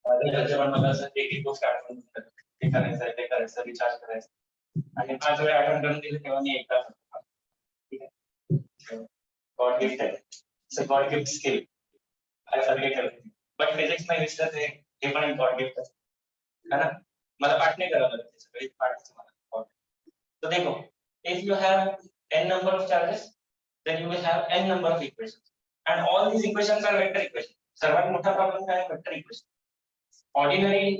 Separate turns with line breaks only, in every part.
एक गोष्ट आठवण ते करायचं रिचार्ज करायचं आणि 5 वेळा आठवण करून दिली तेव्हा मी एकदा ठीक आहे गॉड गिफ्ट आहे so god gift skill I forget everything but physics में विसरत हे पण एक गॉड गिफ्ट है ना मला पाठ नहीं करावं लागत सगळे पाठ मला तो देखो if you have n number of charges then you will have n number of equations and all these equations are vector equations सर्वात मोठा प्रॉब्लेम काय आहे vector equation ordinary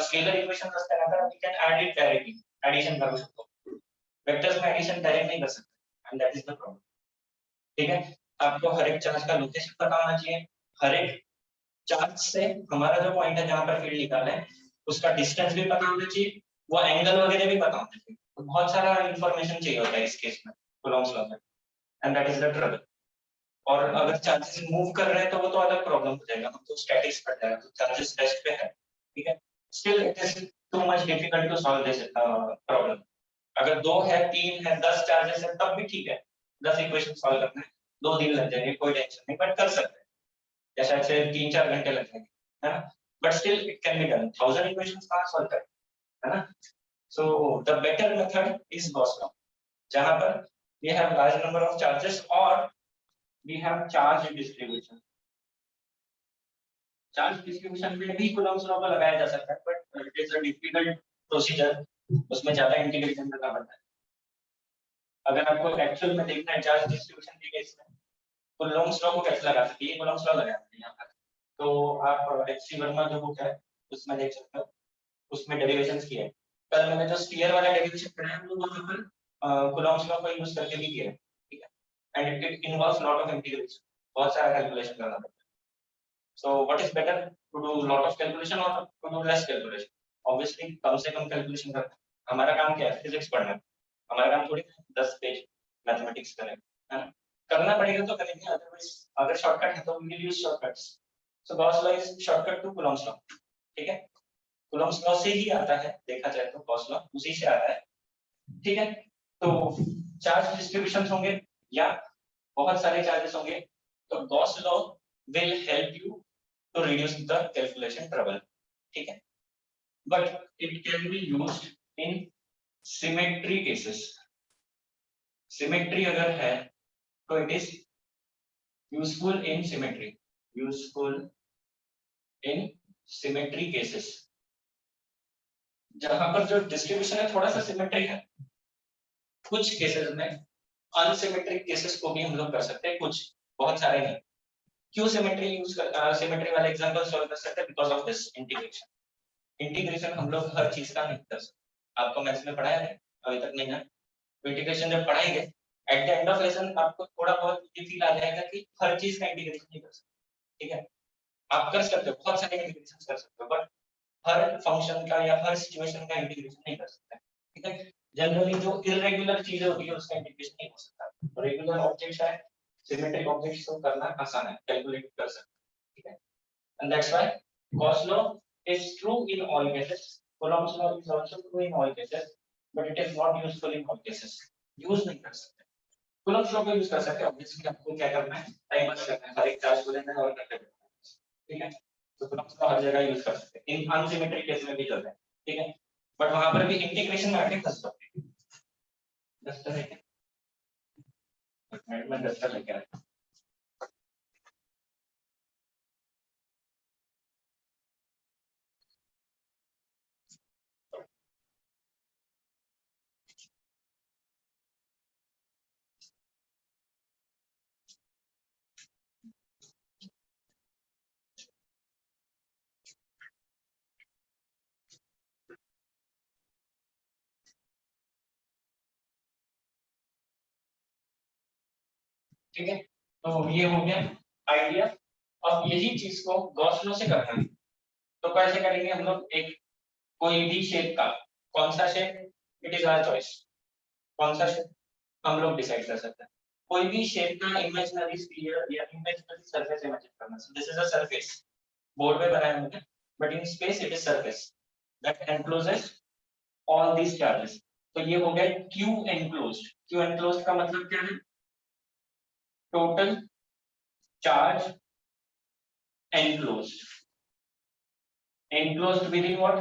scalar equation असते ना तर we can add it directly addition करू शकतो vectors में एडिशन डायरेक्ट नहीं कर सकते and that is the problem ठीक है आपको हर एक चार्ज का लोकेशन पता होना चाहिए हर एक चार्ज से हमारा जो पॉइंट है जहां पर फील्ड निकाला है उसका डिस्टेंस भी पता होना चाहिए वो एंगल वगैरह भी पता होना चाहिए तो बहुत सारा इंफॉर्मेशन चाहिए होता है इस केस में कूलॉम्स लॉ में and that is the trouble और अगर चार्जेस मूव कर रहे हैं तो वो तो अलग प्रॉब्लम हो जाएगा हम तो स्टैटिक्स पढ़ रहे हैं तो चार्जेस रेस्ट पे है ठीक है still it is too much difficult to solve this problem अगर 2 है 3 है 10 चार्जेस है तब भी ठीक है 10 इक्वेशन सॉल्व करना है 2 दिन लग जाएंगे कोई टेंशन नहीं बट कर सकते हैं या शायद से 3-4 घंटे लग जाएंगे है ना but still it can be done 1000 equations कहां सॉल्व करें है ना so the better method is Gauss law जहां पर we have large number of charges or we have charge distribution charge distribution में भी कूलॉम्स लॉ को लगाया जा सकता है but it is a difficult procedure उसमें ज्यादा इंटीग्रेशन करना पड़ता है अगर आपको एक्चुअल में देखना है चार्ज डिस्ट्रीब्यूशन के केस में कूलॉम्स लॉ को कैसे लगा सकते हैं कूलॉम्स लॉ लगाते हैं यहाँ पर तो आप एचसी वर्मा जो बुक है उसमें देख सकते हो उसमें डेरिवेशंस किए कल मैंने जो स्फीयर वाला डेरिवेशन पढ़ा है वो वहां पर कूलॉम्स लॉ को यूज करके भी किया है ठीक है and it involves lot of integration बहुत सारा कैलकुलेशन करना पड़ता है so what is better to do lot of calculation और to do less calculation obviously कम से कम कैलकुलेशन करना हमारा काम क्या है फिजिक्स पढ़ना हमारा काम थोड़ी 10 पेज मैथमेटिक्स करें है ना करना पड़ेगा तो करेंगे अदरवाइज अगर शॉर्टकट है तो we will use shortcuts so Gauss law is shortcut to Coulomb's law ठीक है कूलॉम्स लॉ से ही आता है देखा जाए तो गॉस लॉ उसी से आता है ठीक है तो चार्ज डिस्ट्रीब्यूशंस होंगे या बहुत सारे चार्जेस होंगे तो Gauss law will help you to reduce the calculation trouble ठीक है but it can be used in symmetry cases symmetry अगर है तो it is useful in symmetry cases जहां पर जो डिस्ट्रीब्यूशन है थोड़ा सा सिमेट्रिक है कुछ केसेस में अनसिमेट्रिक केसेस को भी हम लोग कर सकते हैं कुछ बहुत सारे नहीं क्यों सिमेट्री वाला एग्जांपल सॉल्व कर सकते हैं बिकॉज ऑफ दिस इंटीग्रेशन हम लोग हर चीज का नहीं कर सकते आपको मैथ्स में पढ़ाया है अभी तक नहीं है इंटीग्रेशन जब पढ़ाएंगे at the end of lesson आपको थोड़ा बहुत ये फील आ जाएगा कि हर चीज का इंटीग्रेशन नहीं कर सकते ठीक है आप कर सकते हो बहुत सारे इंटीग्रेशन कर सकते हो बट हर फंक्शन का या हर सिचुएशन का इंटीग्रेशन नहीं कर सकते ठीक है जनरली जो इरेगुलर चीजें होती है उसका इंटीग्रेशन नहीं हो सकता रेगुलर ऑब्जेक्ट्स है सिमेट्रिक ऑब्जेक्ट्स को करना आसान है कैलकुलेट कर सकते ठीक है and that's why Gauss law is true in all cases coulomb's law is also true in all cases but it is not useful in all cases use नहीं कर सकते coulomb's law को यूज कर सकते हैं ऑब्वियसली आपको क्या करना है टाइम बस करना है हर एक चार्ज को लेना है और करके ठीक है तो coulomb's law हर जगह यूज कर सकते हैं इन अनसिमेट्रिक केस में भी चलता है ठीक है बट वहां पर भी इंटीग्रेशन में आके फंस सकते हैं डस्टर है क्या मैं डस्टर लेके आया ठीक है तो ये हो गया आइडिया अब यही चीज को गॉस लॉ से करना है तो कैसे करेंगे हम लोग एक कोई भी शेप का कौन सा shape it is our choice कौन सा शेप हम लोग डिसाइड कर सकते हैं कोई भी शेप का इमेजिनरी स्फीयर या इमेजिनरी सरफेस इमेजिन करना this is a surface board पे बनाया हमने but in space it is surface that encloses all these charges तो ये हो गया क्यू एनक्लोज्ड का मतलब क्या है total charge enclosed enclosed within what?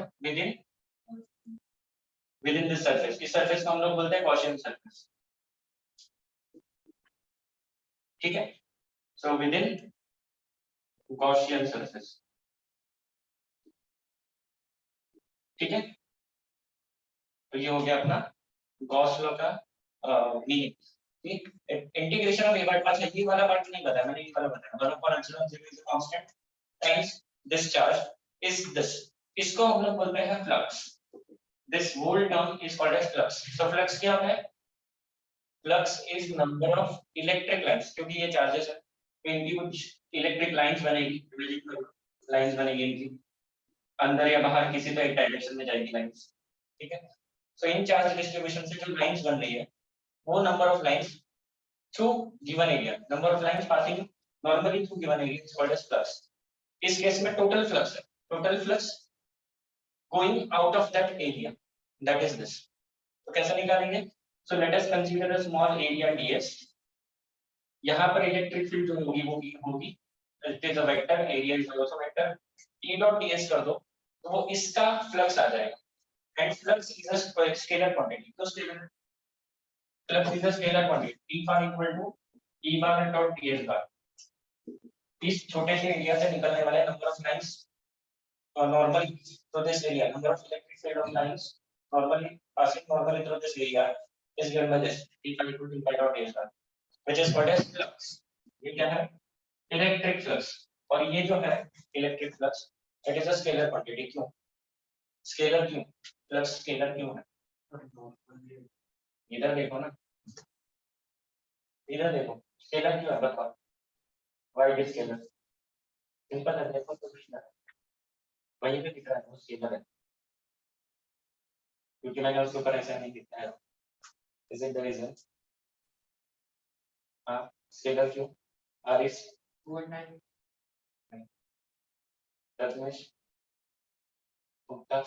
Within this surface. इस surface को हम लोग बोलते हैं Gaussian surface. ठीक है? So within Gaussian surface. ठीक है? तो ये हो गया अपना गॉस लॉ का मीनिंग. ठीक, इंटीग्रेशन ऑफ ए बार. अच्छा ये वाला पार्ट नहीं बताया मैंने, ये वाला बताया. 1/epsilon 0 is a constant times this charge is this. इसको हम लोग बोलते हैं flux. This whole term is called as flux. So flux क्या है? Flux is number of electric lines. क्योंकि ये चार्जेस है तो इनकी कुछ इलेक्ट्रिक लाइंस बनेगी. लाइंस बनेगी इनकी अंदर या बाहर किसी तो एक डायरेक्शन में जाएगी लाइंस. ठीक है. So in charge distribution से जो लाइंस बन रही है वो number of lines through given area. Number of lines passing normally through given area is called as flux. इस केस में टोटल फ्लक्स है. Total flux going out of that area, that is this. तो कैसे निकालेंगे? So let us consider a small area ds. यहाँ पर electric field जो होगी वो होगी it is a vector. Area is also vector. E dot ds कर दो तो वो इसका फ्लक्स आ जाएगा. And flux is a scalar quantity. So scalar flux is a scalar quantity. E bar equal to E bar dot ds bar. इस छोटे से area से निकलने वाले number of lines normally through this area, number of electric field of lines normally passing normally through this area is given by this E bar equal to E bar dot ds bar, which is called as flux. ये क्या है? Electric flux. और ये जो है electric flux it is a scalar quantity. क्यों scalar? क्यों flux scalar क्यों है? इधर देखो ना, इधर देखो स्केलर क्यों है बताओ. Why it is scalar? Simple है. देखो तो कुछ ना वहीं पे दिख रहा है वो स्केलर है क्योंकि मैंने उसके ऊपर ऐसा नहीं दिखता है. Is it the reason? हाँ स्केलर क्यों? आरिस रत्नेश गुप्ता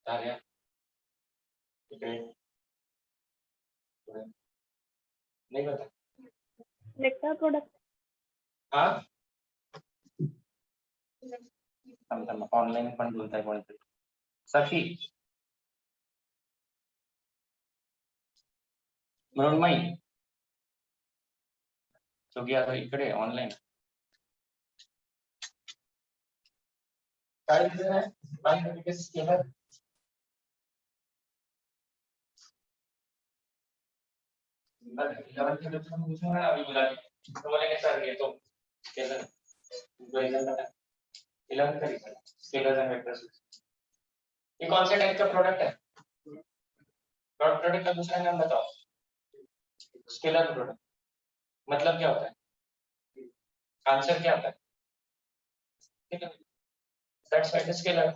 तारिया नहीं पता.
Vector product.
हाँ हम ऑनलाइन पण बोलता है कोणीतरी. सखी मृण्मयी सगळी आता इकडे ऑनलाइन. काय दिलं आहे? By notification scalar. इलेवन के बच्चों को पूछूंगा ना अभी बुला के तो बोलेंगे सर ये तो स्केलर जो एग्जाम का 11 का रिजल्ट स्केलर एंड वेक्टर्स. ये कौन से टाइप का प्रोडक्ट है? डॉट प्रोडक्ट का दूसरा नाम बताओ. स्केलर प्रोडक्ट मतलब क्या होता है? आंसर क्या होता है? ठीक है. That's what is scalar.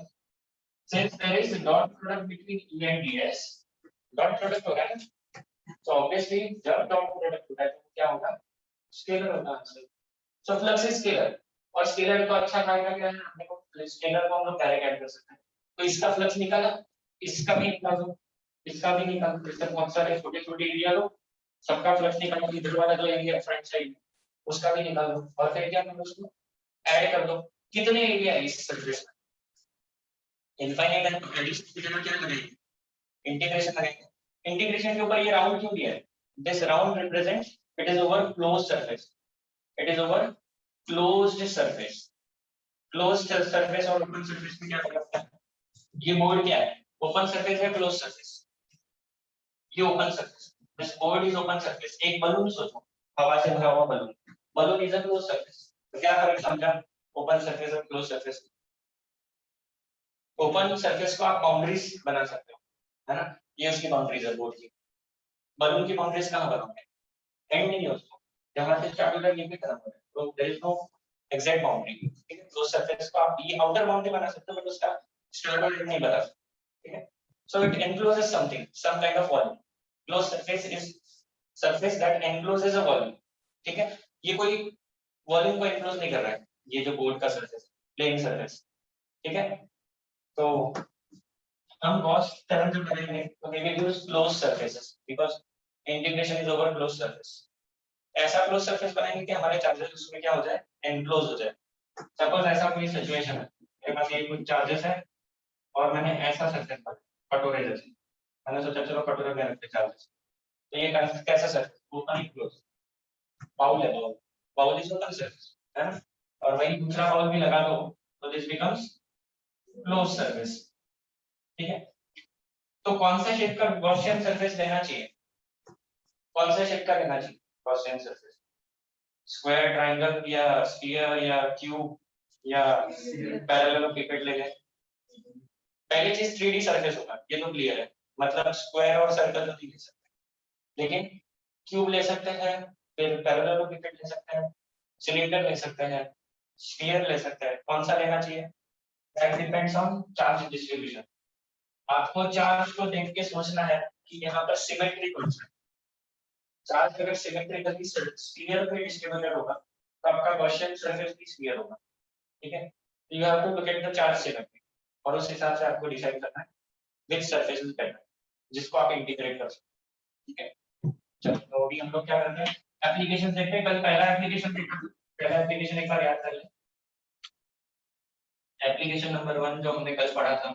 Since there is a dot product between E and ds, dot product होगा ना, so obviously जब dot product होता है तो क्या होगा? स्केलर होगा answer. So flux is scalar और स्केलर को अच्छा फायदा क्या है? अपने को स्केलर को हम लोग डायरेक्ट ऐड कर सकते हैं. तो इसका फ्लक्स निकाला, इसका भी निकालो, इसका भी निकालो. इससे बहुत सारे छोटे छोटे एरिया लो, सबका फ्लक्स निकालो. इधर वाला जो एरिया फ्रंट साइड उसका भी निकालो और फिर क्या करो उसको ऐड कर दो. कितने एरिया है इस सरफेस में? इनफाइनाइट है. एडिशन की जगह क्या लगाएंगे? इंटीग्रेशन लगाएंगे. इंटीग्रेशन के ऊपर ये राउंड क्यों दिया है? This round represents it is over closed surface. It is over closed surface. Closed surface और ओपन सरफेस में क्या फर्क है? ये बोर्ड क्या है? ओपन सरफेस है क्लोज्ड सरफेस. ये open surface. This board is open surface. एक बलून सोचो, हवा से भरा हुआ balloon. Balloon is a closed surface. तो क्या फर्क समझा ओपन सरफेस और क्लोज्ड सरफेस? ओपन सरफेस को आप बाउंड्रीज बना सकते हो है ना. ये उसकी बाउंड्रीज है बोर्ड की. बलून की बाउंड्रीज कहां बनाओगे? एंड में नहीं उसको जहां से स्टार्ट होता है ये भी खत्म होता है. तो there is no exact boundary. ठीक है. क्लोज सरफेस को आप ये आउटर बाउंड्री बना सकते हो बट उसका स्टार्ट और एंड नहीं बता सकते. ठीक है. So it encloses something, some kind of volume. Close surface is surface that encloses a volume. ठीक है. ये कोई वॉल्यूम को एनक्लोज नहीं कर रहा है. ये जो बोर्ड का सरफेस प्लेन सरफेस. ठीक है. तो हम गॉस थ्योरम जब लगाएंगे तो we will use close surfaces because integration is over close surface. ऐसा क्लोज सरफेस बनाएंगे कि हमारे चार्जेस उसमें क्या हो जाए? एनक्लोज हो जाए. सपोज ऐसा कोई सिचुएशन है, मेरे पास ये कुछ चार्जेस है और मैंने ऐसा सरफेस पर कटोरे जैसे, मैंने सोचा चलो कटोरे में रखते चार्जेस, तो ये कैसा सरफेस, ओपन ही क्लोज, बाउल है, bowl, bowl is open surface, है ना, और वही दूसरा बाउल भी लगा दो तो दिस बिकम्स क्लोज सरफेस, ठीक है। तो कौन सा शेप का गॉसियन सरफेस लेना चाहिए, कौन सा शेप का लेना चाहिए गॉसियन सरफेस, स्क्वायर, ट्रायंगल या स्फीयर या क्यूब या पैरेललोपिपेड ले लें। पहली चीज 3D सरफेस होगा, ये तो क्लियर है, मतलब स्क्वायर और सर्कल तो नहीं ले सकते, लेकिन क्यूब ले सकते हैं, फिर पैरेललोपिपेड ले सकते हैं, सिलेंडर ले सकते हैं, स्फीयर ले सकते हैं, कौन सा लेना चाहिए, that depends on charge distribution. आपको चार्ज को देख के सोचना है कि यहाँ पर सिमेट्री कौन सा है, चार्ज अगर सिमेट्रिकली स्फीयर पे डिस्ट्रीब्यूटेड होगा तो आपका गॉसियन सरफेस भी स्फीयर होगा, ठीक है। You have to look at the charge symmetry और उस हिसाब से आपको डिसाइड करना है विच सरफेस इज बेटर, जिसको आप इंटीग्रेट कर सकते हैं, ठीक है। चलो तो अभी हम लोग क्या करते हैं, एप्लीकेशन देखते हैं। कल पहला एप्लीकेशन देखा, पहला एप्लीकेशन एक बार याद कर लें। एप्लीकेशन नंबर 1 जो हमने कल पढ़ा था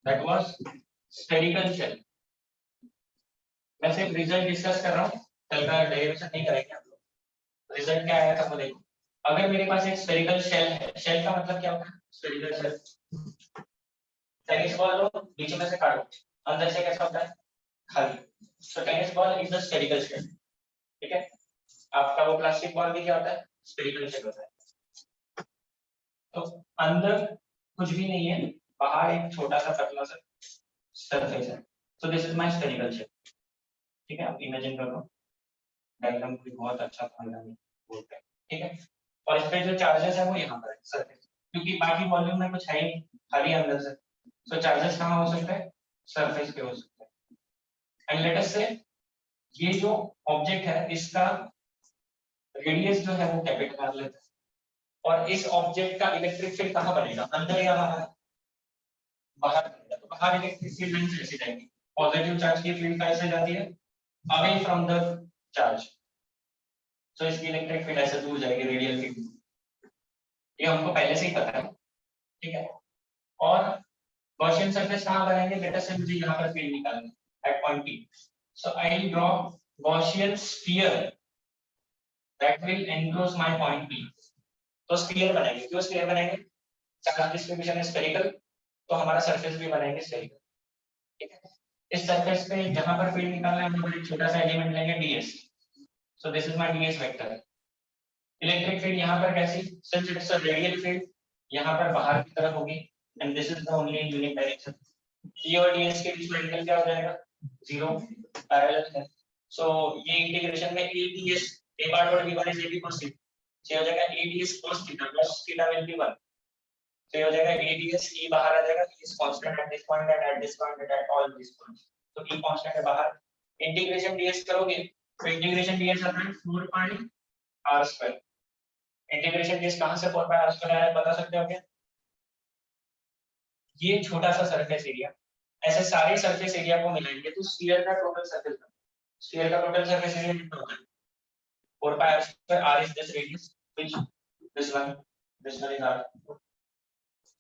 दैट वाज स्फेरिकल शेल। मैं सिर्फ रिजल्ट डिस्कस कर रहा हूँ, कल का डेरिवेशन नहीं करेंगे हम लोग। रिजल्ट क्या आया था वो देखो। अगर मेरे पास एक स्फेरिकल शेल है, शेल का मतलब क्या होता है, स्फेरिकल शेल, टेनिस बॉल लो, बीच में से काटो, अंदर से कैसा होता है, खाली। So tennis ball is the spherical shell, ठीक है। आपका वो प्लास्टिक बॉल भी क्या होता है, स्फेरिकल शेल होता है। तो अंदर कुछ भी नहीं है, बाहर एक छोटा सा पतला सा सरफेस है, so this is my spherical shell, ठीक है। आप इमेजिन कर लो, डायग्राम कोई बहुत अच्छा पॉइंट है बोलते हैं, ठीक है। और इस पे जो चार्जेस है वो यहाँ पर है सरफेस, क्योंकि बाकी वॉल्यूम में कुछ है ही नहीं, खाली अंदर से, सो चार्जेस कहाँ हो सकते हैं, सरफेस पे हो सकते हैं। एंड लेट अस से ये जो ऑब्जेक्ट है इसका रेडियस जो है वो कैपिटल R लेते हैं, और इस ऑब्जेक्ट का इलेक्ट्रिक फील्ड कहाँ बनेगा, अंदर या बाहर, बाहर बनेगा। तो बाहर इलेक्ट्रिक फील्ड लाइन कैसे जाएगी, पॉजिटिव चार्ज की फील्ड कैसे जाती है, अवे फ्रॉम द चार्ज, सो इसकी इलेक्ट्रिक फील्ड ऐसे दूर जाएगी, रेडियल फील्ड, ये हमको पहले से ही पता है, ठीक है। और गॉसियन सरफेस कहाँ बनाएंगे, लेट अस से मुझे यहाँ पर फील्ड निकालना है at point P, so I will draw Gaussian sphere that will enclose my point P। तो स्फीयर बनाएंगे, क्यों स्फीयर बनाएंगे, चार्ज डिस्ट्रीब्यूशन है स्फेरिकल, तो हमारा सरफेस भी बनाएंगे स्फेरिकल, ठीक है। इस सरफेस पे जहां पर फील्ड निकालना है हम लोग एक छोटा सा एलिमेंट लेंगे ds, so this is my ds vector. Electric field यहाँ पर कैसी, since it's a radial field, यहाँ पर बाहर की तरफ होगी, and this is the only unit direction. e और ds के बीच में एंगल क्या हो जाएगा, 0, पैरेलल है, सो ये इंटीग्रेशन में a ds a बार और b bar is ab cos theta, ये हो जाएगा a ds cos theta plus theta will be 1, तो ये हो जाएगा a ds, e बाहर आ जाएगा, e is constant at this point and at this point and at all these points, तो e constant है बाहर। इंटीग्रेशन ds करोगे तो इंटीग्रेशन ds आता है 4 पाई r स्क्वायर। इंटीग्रेशन ds कहां से 4 पाई r स्क्वायर आया बता सकते हो क्या, ये छोटा सा सरफेस एरिया, ऐसे सारे सरफेस एरिया को मिलाएंगे तो स्फीयर का टोटल सरफेस, स्फीयर का टोटल सरफेस एरिया कितना होगा, 4 pi r square, r is this radius, which this one is r,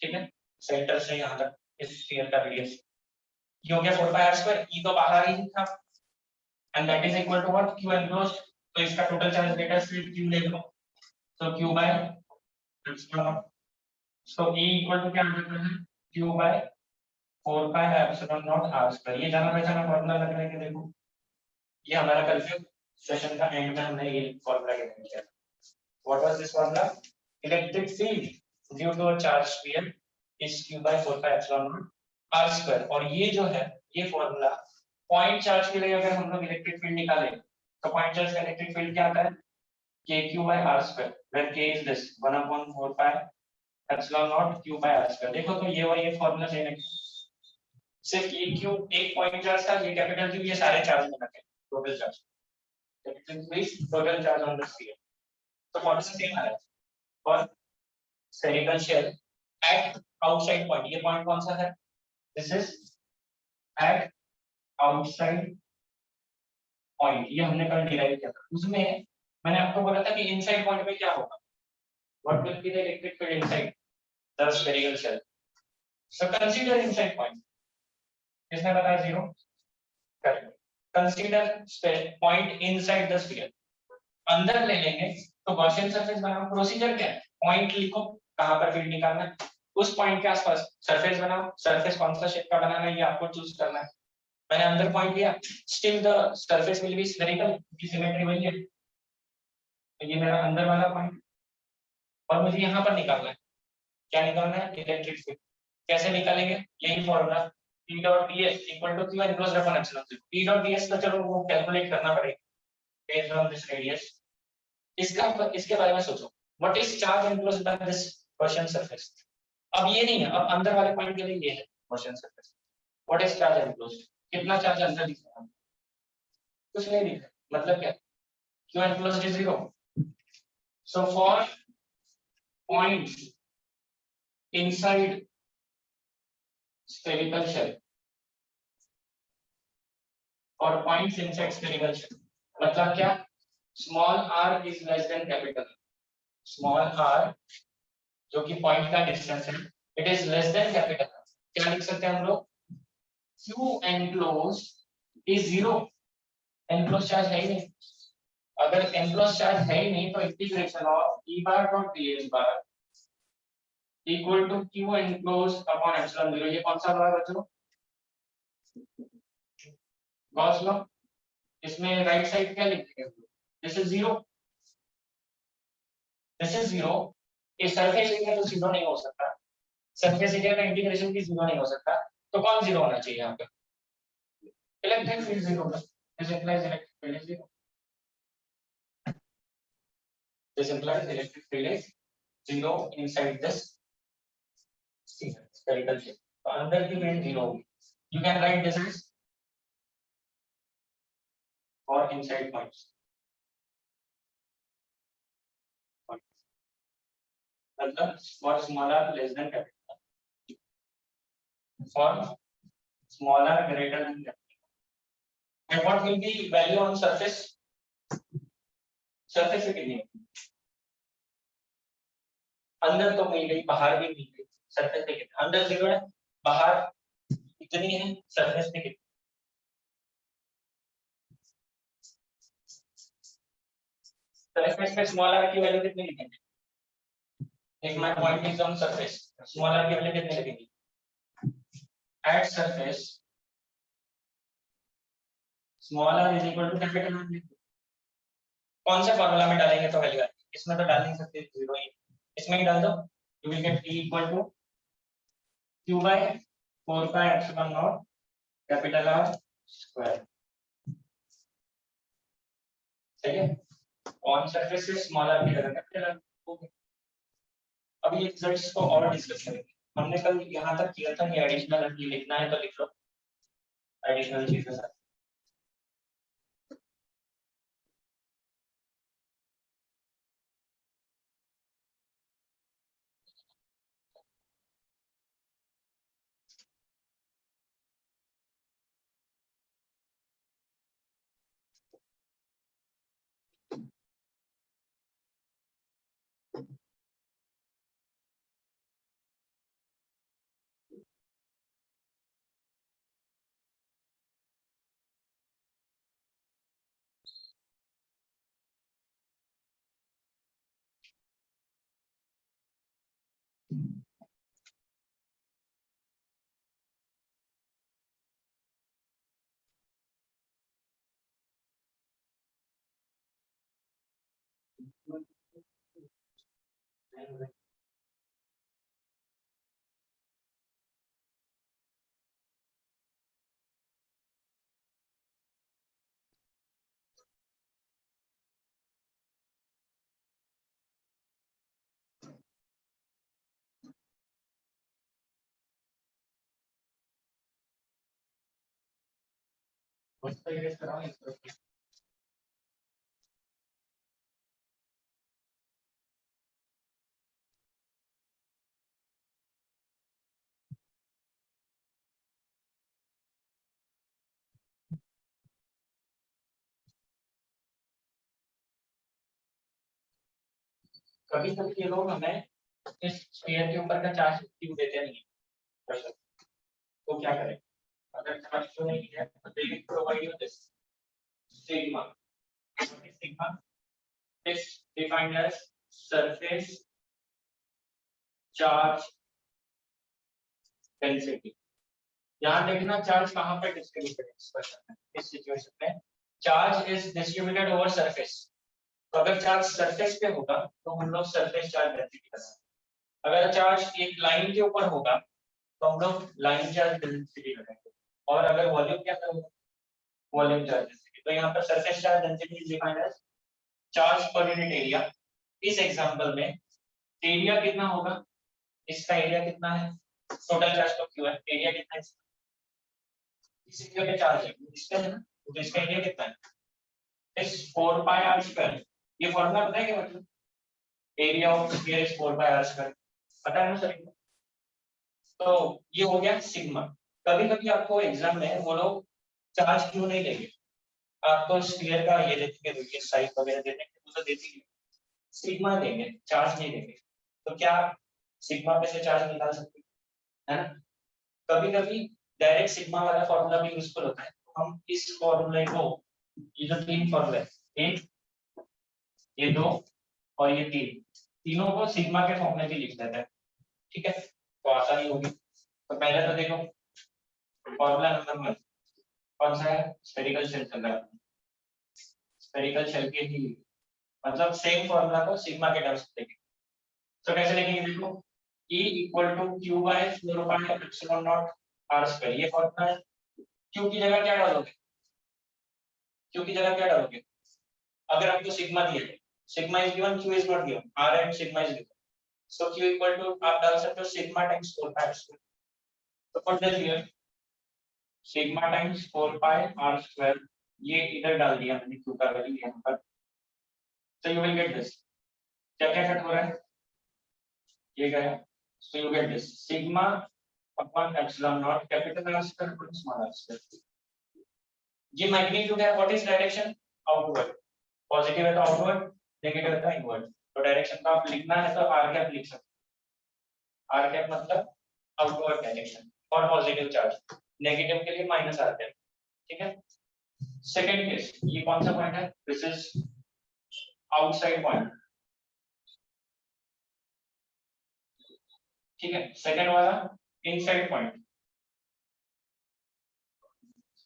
ठीक है। सेंटर से यहाँ तक इस स्फीयर का रेडियस ये हो गया 4 pi r square, e तो बाहर ही था, and that is equal to what, q enclosed, तो इसका टोटल चार्ज डेटा फिर q ले लो, तो q by epsilon, so e equal to क्या आ जाता है, q by 4 pi epsilon naught r square। ये जाना पहचाना फॉर्मूला लग रहा है कि देखो, ये हमारा कल के सेशन का एंड में हमने ये फॉर्मूला गिवन किया था। What was this formula, electric field due to a charge sphere is q by 4 pi epsilon naught r square, और ये जो है ये फॉर्मूला पॉइंट चार्ज के लिए अगर हम लोग इलेक्ट्रिक फील्ड निकाले तो पॉइंट चार्ज का इलेक्ट्रिक फील्ड क्या आता है, kq by r square, where k is this 1/4 pi epsilon naught q by r square। देखो तो ये और ये फॉर्मूला सेम है, सिर्फ ये q एक पॉइंट चार्ज था, ये कैपिटल q, ये सारे चार्ज में रखे total charge, capital q is total charge on the sphere, तो फॉर्मूला सेम आ रहा है। और spherical shell at outside point, ये पॉइंट कौन सा है, this is at outside point, ये हमने कल डिराइव किया था, उसमें मैंने आपको बोला था कि इनसाइड पॉइंट पे क्या होगा, what will be the electric field inside the spherical shell? So consider inside point. किसने बताया 0? Correct. Consider point inside the sphere. अंदर ले लेंगे तो गॉसियन सरफेस बनाओ. प्रोसीजर क्या है? पॉइंट लिखो, कहां पर फील्ड निकालना है, उस पॉइंट के आसपास सरफेस बनाओ. सरफेस कौन सा शेप का बनाना है ये आपको चूज करना है. मैंने अंदर पॉइंट लिया, still the surface will be spherical, की सिमेट्री वही है. तो ये मेरा अंदर वाला पॉइंट, और मुझे यहाँ पर निकालना है. क्या निकालना है? Electric field. कैसे निकालेंगे? यही formula P dot ds equal to q enclosed upon epsilon 0. P dot ds तो चलो वो कैलकुलेट करना पड़ेगा बेस्ड ऑन दिस रेडियस. इसके बारे में सोचो, what is charge enclosed by this Gaussian surface. अब ये नहीं है, अब अंदर वाले पॉइंट के लिए ये है Gaussian surface. What is charge enclosed, कितना चार्ज अंदर दिख रहा है? कुछ नहीं दिख रहा. मतलब क्या? q enclosed is 0. so for points inside spherical shell or points inside spherical shell, मतलब क्या? Small r is less than capital. Small r जो कि पॉइंट का डिस्टेंस है, it is less than capital. क्या लिख सकते हैं हम लोग? q enclosed is 0. enclosed charge है ही नहीं. अगर enclosed चार्ज है ही नहीं तो integration of e bar dot ds bar equal to q enclosed upon epsilon 0. ये कौन सा लॉ है बच्चों? Gauss law. इसमें राइट साइड क्या लिखेंगे? This is 0, this is 0. इस सरफेस एरिया तो 0 नहीं हो सकता. सरफेस एरिया का इंटीग्रेशन भी 0 नहीं हो सकता. तो कौन 0 होना चाहिए यहाँ पे? इलेक्ट्रिक फील्ड 0 होगा. This implies electric field is 0. This implies electric field is 0 inside this sphere, spherical shape. तो अंदर की फील्ड 0 होगी. You can write this as for inside points. मतलब for smaller less than capital, for smaller greater than capital. And what will be value on surface? Surface से कितनी? अंदर तो मिल गई, बाहर भी मिल गई. सरफेस पे कितना? अंदर 0 है, बाहर कितनी है, सरफेस पे कितनी? सरफेस पे स्मॉल r की वैल्यू कितनी लिखेंगे? if my point is on surface, small r की वैल्यू कितनी लिखेंगे? at surface small r is equal to capital R. कौन से फॉर्मूला में डालेंगे तो वैल्यू आएगी? इसमें तो डाल नहीं सकते, 0 ही. इसमें ही डाल दो. you will get E equal to q by 4 pi epsilon naught capital R square. ठीक है. ऑन सरफेस से स्मॉल r की जगह कैपिटल R. ओके. अब ये रिजल्ट्स को और डिस्कस करेंगे. हमने कल यहाँ तक किया था. ये एडिशनल लिखना है तो लिख लो एडिशनल चीजें. कभी कभी ये लोग हमें इस स्फीयर के ऊपर का चार्ज क्यों देते नहीं है, तो क्या करें? अगर चार्ज क्यों नहीं है तो they will provide you this sigma. Sigma is defined as surface charge density. ध्यान देखना चार्ज कहां पर डिस्ट्रीब्यूटेड है इस क्वेश्चन में. इस सिचुएशन में charge is distributed over surface. तो अगर चार्ज सरफेस पे होगा तो हम लोग सरफेस चार्ज डेंसिटी लगाएंगे. अगर चार्ज एक लाइन के ऊपर होगा तो हम लोग लाइन चार्ज डेंसिटी लगाएंगे. और अगर वॉल्यूम के अंदर होगा वॉल्यूम चार्ज डेंसिटी. तो यहाँ पर surface charge density is defined as charge per unit area. इस एग्जांपल में एरिया कितना होगा? इसका एरिया कितना है? टोटल चार्ज तो क्यू है. एरिया कितना है? इस एरिया पे चार्ज है इसका है ना, तो इसका एरिया कितना है? इस 4 पाई आर स्क्वायर. ये फॉर्मूला पता है क्या मतलब? Area of sphere is 4 pi r square. पता है ना सर? तो ये हो गया सिग्मा. कभी कभी आपको एग्जाम में वो लोग चार्ज क्यों नहीं देंगे, आपको स्फीयर का ये देखेंगे रेडियस साइज वगैरह देते हैं तो देती है, सिग्मा देंगे चार्ज नहीं देंगे. तो क्या सिग्मा पे से चार्ज निकाल सकते हैं, है ना? कभी कभी डायरेक्ट सिग्मा वाला फॉर्मूला भी यूजफुल होता है. तो हम इस फॉर्मूले को, ये जो तीन फॉर्मूले एक, ये दो और ये तीन, तीनों को सिग्मा के फॉर्म में भी लिख देते हैं. ठीक है, तो आसानी होगी. तो पहले तो देखो फॉर्मूला नंबर 1 कौन सा है? स्फेरिकल शेल चल रहा है. स्फेरिकल शेल के ही मतलब सेम फॉर्मूला को सिग्मा के टर्म्स में लिखेंगे. तो कैसे लिखेंगे देखो, E equal to q by 4 pi epsilon naught r square. ये फॉर्मूला है. क्यू की जगह क्या डालोगे? क्यू की जगह क्या डालोगे? अगर आपको सिग्मा दिया है, sigma is given, q is not given, r and sigma is given. So q equal to आप डाल सकते हो सिग्मा टाइम्स 4 पाई स्क्वायर. तो put this here sigma times 4 pi r square. ये इधर डाल दिया मैंने क्यू का वैल्यू यहाँ पर. So you will get this. क्या क्या कट हो रहा है? ये गया. So you get this sigma upon epsilon naught capital r square upon small r square. ये मैग्नीट्यूड है. What is direction? Outward. Positive है तो आउटवर्ड, नेगेटिव है तो इनवर्ड. तो डायरेक्शन का आप लिखना है तो आर कैप लिख सकते हो. आर कैप मतलब आउटवर्ड डायरेक्शन और पॉजिटिव चार्ज. नेगेटिव के लिए माइनस आर कैप. ठीक है. सेकंड केस, ये कौन सा पॉइंट है? This is outside point. ठीक है. सेकंड वाला इनसाइड पॉइंट.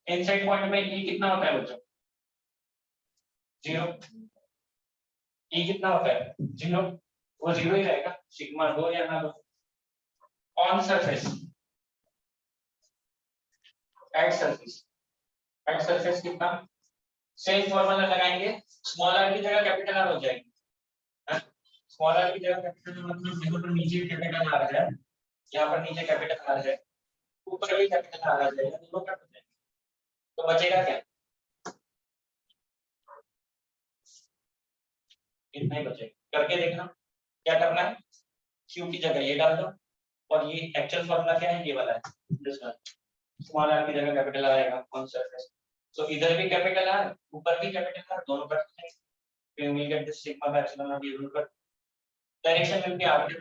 इनसाइड पॉइंट में ई कितना होता है बच्चों? 0. ई कितना होता है? 0. वो 0 ही रहेगा, सिग्मा 2 या ना 2. On surface, at surface, at surface कितना? सेम फॉर्मूला लगाएंगे. स्मॉल आर की जगह कैपिटल आर हो जाएगी. स्मॉल आर की जगह कैपिटल मतलब देखो तो नीचे कैपिटल आर है, यहाँ पर नीचे कैपिटल आर है, ऊपर भी कैपिटल आर आ जाएगा. दोनों कट हो जाएंगे. तो बचेगा क्या? इतना ही बचेगा. करके देखना. क्या करना है? क्यू की जगह ये डाल दो और ये एक्चुअल फॉर्मूला क्या है? ये वाला है. स्मॉल आर की जगह कैपिटल आएगा ऑन सरफेस. सो इधर भी कैपिटल आर, ऊपर भी कैपिटल आर, दोनों कट जाएंगे. फिर we get this sigma by epsilon naught. ये rule cut. Direction will be R.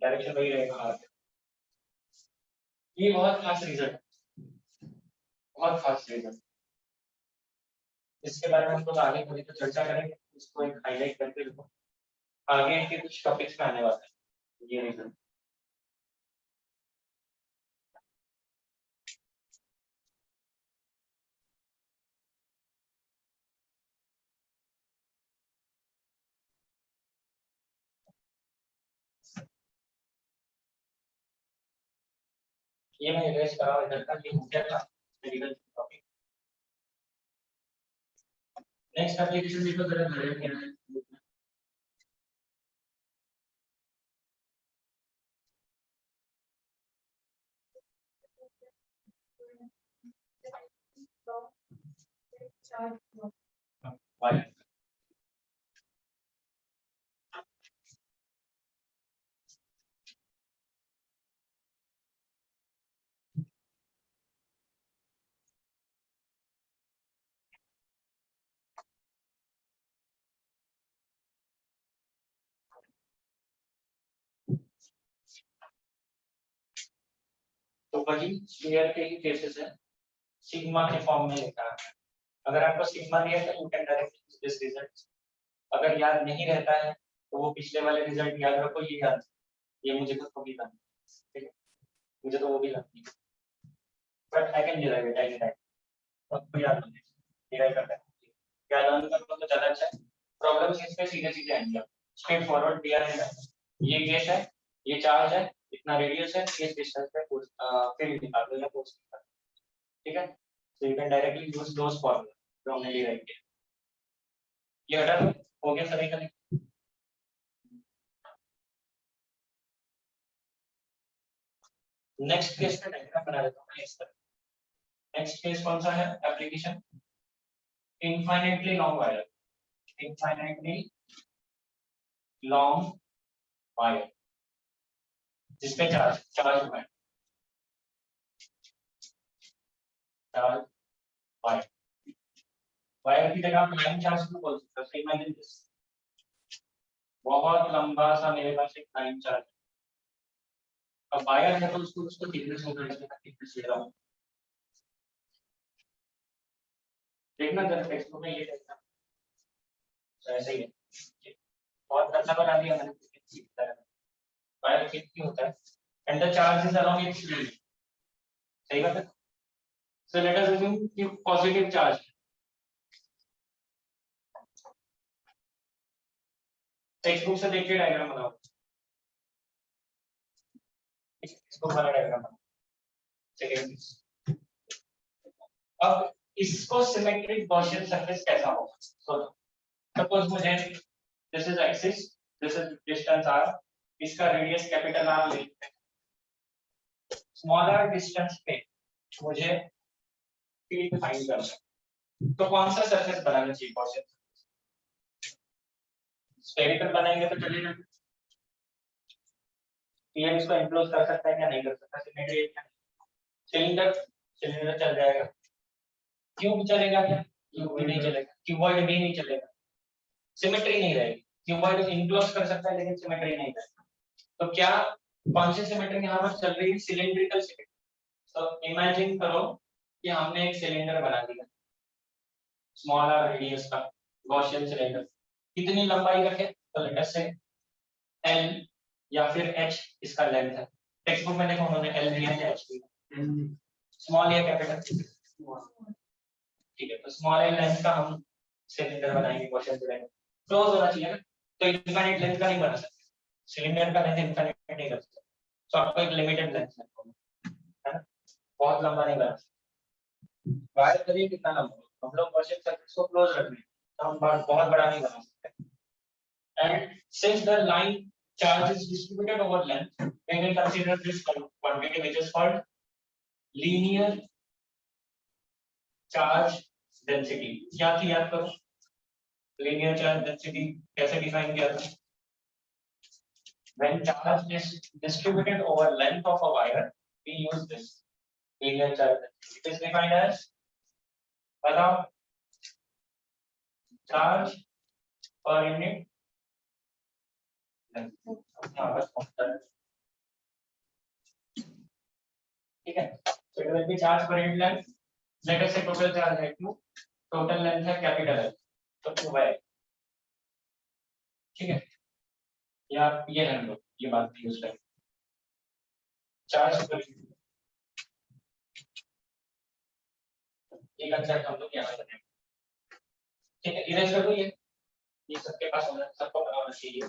Direction वही रहेगा आर. ये बहुत खास रीजन है, बहुत खास रीजन. इसके बारे में हम लोग आगे थोड़ी तो चर्चा करेंगे. इसको एक हाईलाइट करके देखो, आगे के कुछ टॉपिक्स में आने वाले हैं ये रीजन. ये मैं इरेज कर रहा हूं इधर का. ये मुख्य था रीजन टॉपिक. नेक्स्ट एप्लीकेशन देखो जरा धैर्य क्या है. बाय. तो वही स्फीयर के ही केसेस है, सिग्मा के फॉर्म में लिखा है। अगर आपको सिग्मा दिया है you can directly use this result. अगर याद नहीं रहता है तो वो पिछले वाले रिजल्ट याद रखो, ये याद, ये मुझे तो कभी था, ठीक है, मुझे तो वो भी लगती है, but I can derive it any time, आपको याद नहीं डिराइव करना है, क्या लर्न कर लो तो ज्यादा अच्छा है। प्रॉब्लम्स इस पे सीधे सीधे आएंगे, स्ट्रेट फॉरवर्ड दिया है, ये केस है, ये चार्ज है, इतना रेडियस है, ये डिस्टेंस है, फील्ड निकाल लो या फोर्स निकाल लो, ठीक है। So you can directly use those formula जो हमने डिराइव किया। ये हटा दो, हो गया सभी का। नेक्स्ट केस का डायग्राम बना देता हूं मैं इस तरह। नेक्स्ट केस कौन सा है, application infinitely long wire, infinitely long wire जिसपे चार्ज चार्ज हुआ है, चार्ज वायर, वायर की जगह आप लाइन चार्ज भी बोल सकते हो। इमेजिन दिस, बहुत लंबा सा मेरे पास एक लाइन चार्ज, अब वायर है तो उसको थिकनेस होगा, इसमें थिकनेस ले रहा हूं, देखना जरा टेक्स्ट बुक में ये देखना, तो ऐसे ही है, बहुत पतला बना दिया मैंने, वायर थिक क्यों होता है, and the charge is along its length, सही बात है। सो लेट अस अज्यूम कि पॉजिटिव चार्ज, टेक्स्ट बुक से देख के डायग्राम बनाओ, इसको वाला डायग्राम बनाओ, सेकंड। अब इसको सिमेट्रिक गॉसियन सरफेस कैसा होगा, सपोज मुझे this is axis, this is distance r, इसका रेडियस कैपिटल R ले, स्मॉलर डिस्टेंस पे मुझे फील्ड फाइंड करना है, तो कौन सा सरफेस बनाना चाहिए गॉसियन, स्फेरिकल बनाएंगे तो चलेगा, पीएम इसको एनक्लोज कर सकता है क्या, नहीं कर सकता, सिमेट्री, सिलेंडर, सिलेंडर चल जाएगा, क्यूब चलेगा क्या, क्यूब भी नहीं चलेगा, क्यूबॉइड भी नहीं चलेगा, सिमेट्री नहीं रहेगी, क्यूबॉइड इनक्लोज कर सकता है लेकिन सिमेट्री नहीं रहेगा, तो क्या कौन सी सिमेट्री यहाँ पर चल रही है, सिलेंड्रिकल सिमेट्री। तो इमेजिन करो कि हमने एक सिलेंडर बना दिया, स्मॉलर रेडियस का गॉसियन सिलेंडर, कितनी लंबाई रखे, तो लेट अस से L या फिर H इसका लेंथ है, टेक्स्ट बुक में देखो उन्होंने L दिया है H दिया, स्मॉल या कैपिटल, ठीक है, तो स्मॉल एल लेंथ का हम सिलेंडर बनाएंगे, गॉसियन सिलेंडर क्लोज होना चाहिए ना, तो इनफाइनाइट लेंथ का नहीं बना सकते, सिलेंडर का लेंथ इनफाइनाइट नहीं कर सकते, तो आपको एक लिमिटेड लेंथ है ना, बहुत लंबा नहीं बना सकते, वायर करिए कितना लंबा, हम लोग गॉसियन सरफेस को क्लोज रख रहे हैं, तो हम बहुत बड़ा नहीं बना सकते, and since the line charge is distributed over length, we will consider this quantity which is called linear charge density। क्या थी याद करो, linear charge density कैसे डिफाइन किया था, when charge is distributed over length of a wire we use this linear charge density, it is defined as बताओ, charge per unit length, ठीक है, so it will be charge per unit length, let us say total charge है q, total length है capital L, तो q by L, ठीक है, या ये हम लोग ये बात यूज करें, चार्ज पर ये कंसेप्ट हम लोग यहाँ करेंगे, ठीक है, इरेज कर दो ये सबके पास होना, सबको पता होना चाहिए।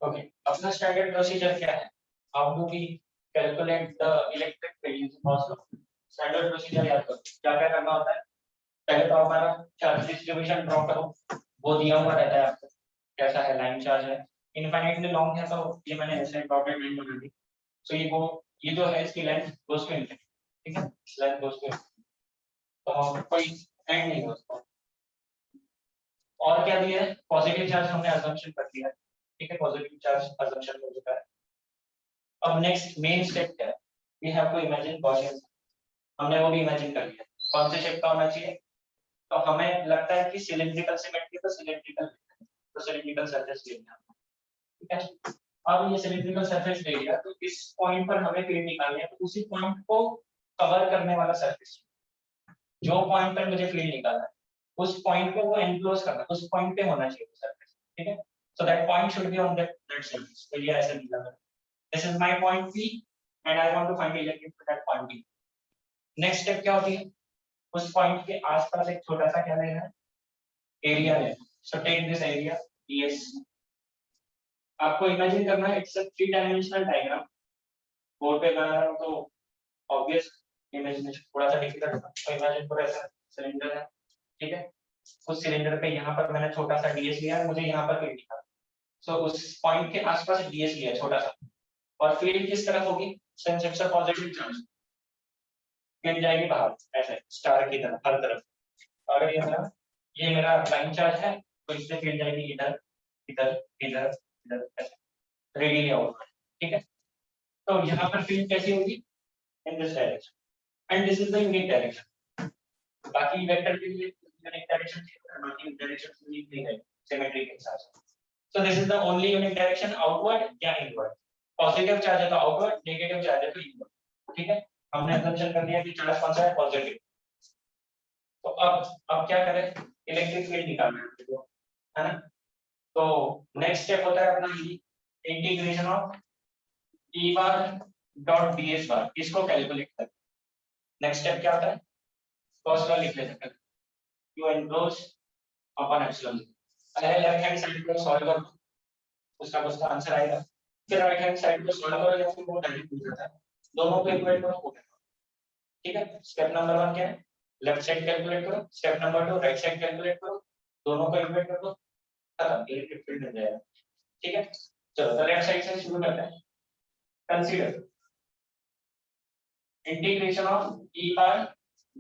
ओके, अपना स्टैंडर्ड प्रोसीजर क्या है, how do we calculate the electric field using Gauss law, standard procedure याद करो, क्या क्या करना होता है, पहले तो हमारा चार्ज डिस्ट्रीब्यूशन ड्रॉ करो, वो दिया हुआ रहता है आपको कैसा है, लाइन चार्ज है, इनफाइनाइटली लॉन्ग है तो ये मैंने ऐसे डॉटेड लाइन बना दी। सो ये जो है इसकी लेंथ गोस टू इनफिनिटी, ठीक है, लेंथ गोस टू, तो कोई एंड नहीं है उसको। और क्या दिया है, पॉजिटिव चार्ज हमने अजम्पशन कर दिया है, ठीक है, पॉजिटिव चार्ज अजम्पशन हो चुका है। अब नेक्स्ट मेन स्टेप क्या है, we have to imagine Gaussian, हमने वो भी इमेजिन कर लिया। कौन से शेप का होना चाहिए, तो हमें लगता है कि सिलिंड्रिकल सिमेट्री, तो सिलिंड्रिकल सरफेस ले लिया, ठीक है। अब ये सिलिंड्रिकल सरफेस ले लिया तो इस पॉइंट पर हमें फील्ड निकालनी है, तो उसी पॉइंट को कवर करने वाला सरफेस, जो पॉइंट पर मुझे फील्ड निकालना है उस पॉइंट को वो एनक्लोज करना, उस पॉइंट पे होना चाहिए सरफेस, ठीक है। So that point should be on that surface, तो ये ऐसे निकला है, this is my point P and I want to find electric field at point P। Next step क्या होती है, उस पॉइंट के आसपास एक छोटा सा क्या लेना है, एरिया लेना है। So take this area ds, आपको इमेजिन करना है it's a 3 dimensional diagram, board पे बना रहा हूं तो ऑब्वियस इमेजिनेशन थोड़ा सा डिफिकल्ट है, तो इमेजिन करो ऐसा सिलेंडर है, ठीक है, उस सिलेंडर पे यहाँ पर मैंने छोटा सा ds लिया है, मुझे यहाँ पर फील्ड निकालना, सो उस पॉइंट के आसपास ds लिया है छोटा सा, और फील्ड किस तरफ होगी, since it's a positive charge field जाएगी बाहर ऐसे स्टार की तरफ हर तरफ, और ये मेरा लाइन चार्ज है तो इससे फील्ड जाएगी इधर इधर इधर इधर ऐसे रेडियली आउटवर्ड, ठीक है। तो यहाँ पर फील्ड कैसी होगी, in this direction and this is the unique direction, बाकी वेक्टर के लिए यूनिक डायरेक्शन चाहिए, बाकी डायरेक्शन यूनिक नहीं है सिमेट्री के हिसाब से। सो this is the only unique direction, outward या इनवर्ड, पॉजिटिव चार्ज है तो आउटवर्ड, नेगेटिव चार्ज है तो इनवर्ड, ठीक है। हमने असम्पशन कर लिया कि चार्ज कौन सा है, पॉजिटिव। तो अब क्या करें, इलेक्ट्रिक फील्ड निकालना है ना, तो नेक्स्ट स्टेप होता है अपना integration of E bar dot ds बार, इसको कैलकुलेट कर। नेक्स्ट स्टेप क्या होता है, cos का लिख लेते हैं q enclosed अपॉन एप्सिलॉन, पहले लेफ्ट हैंड साइड को सॉल्व कर दो, उसका कुछ आंसर आएगा, फिर राइट हैंड साइड को सॉल्व करो, या फिर वो डायरेक्ट मिल जाता है, दोनों को इक्वेट करो, ठीक है। स्टेप नंबर 1 क्या है, लेफ्ट साइड कैलकुलेट करो, step number 2 right side calculate करो, दोनों को इक्वेट कर दो, खत्म, इलेक्ट्रिक फील्ड मिल जाएगा, ठीक है। चलो तो लेफ्ट साइड से शुरू करते हैं, consider integration of e bar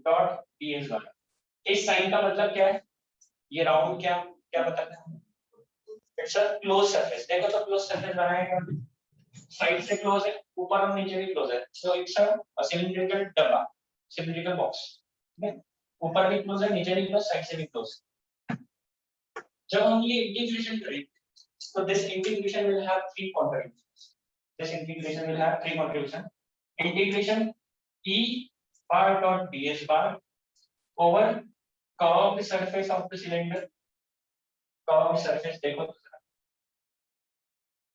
dot ds बार, इस साइन का मतलब क्या है, ये राउंड क्या क्या बताता है, इट्स अ क्लोज सरफेस, देखो तो क्लोज सरफेस बनाएगा, साइड से क्लोज है, ऊपर और नीचे भी क्लोज है, सो इट्स अ सिलिंड्रिकल डब्बा, सिलिंड्रिकल बॉक्स, ठीक है, ऊपर भी क्लोज है, नीचे भी क्लोज, साइड से भी क्लोज। जब हम ये इंटीग्रेशन करेंगे तो this integration will have 3 contributions, this integration will have 3 contribution, integration E bar dot ds bar over curved surface of the cylinder, curved surface, देखो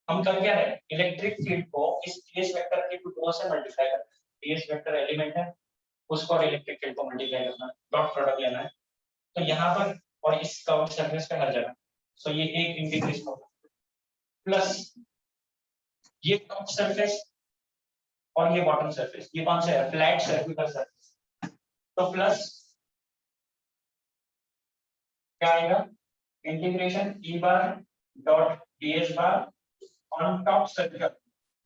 हम कर क्या रहे हैं, इलेक्ट्रिक फील्ड को इस ds वेक्टर के टुकड़ों से मल्टीप्लाई करते हैं, ds वेक्टर एलिमेंट है उसको और इलेक्ट्रिक फील्ड को मल्टीप्लाई करना है, डॉट प्रोडक्ट लेना है, तो यहाँ पर और इस कर्व्ड सरफेस पे हर जगह, सो ये एक इंटीग्रेशन होगा, प्लस ये कर्व्ड सरफेस और ये बॉटम सरफेस, ये कौन सा है, फ्लैट सर्कुलर सरफेस, तो प्लस क्या आएगा, integration e bar dot ds bar on top circular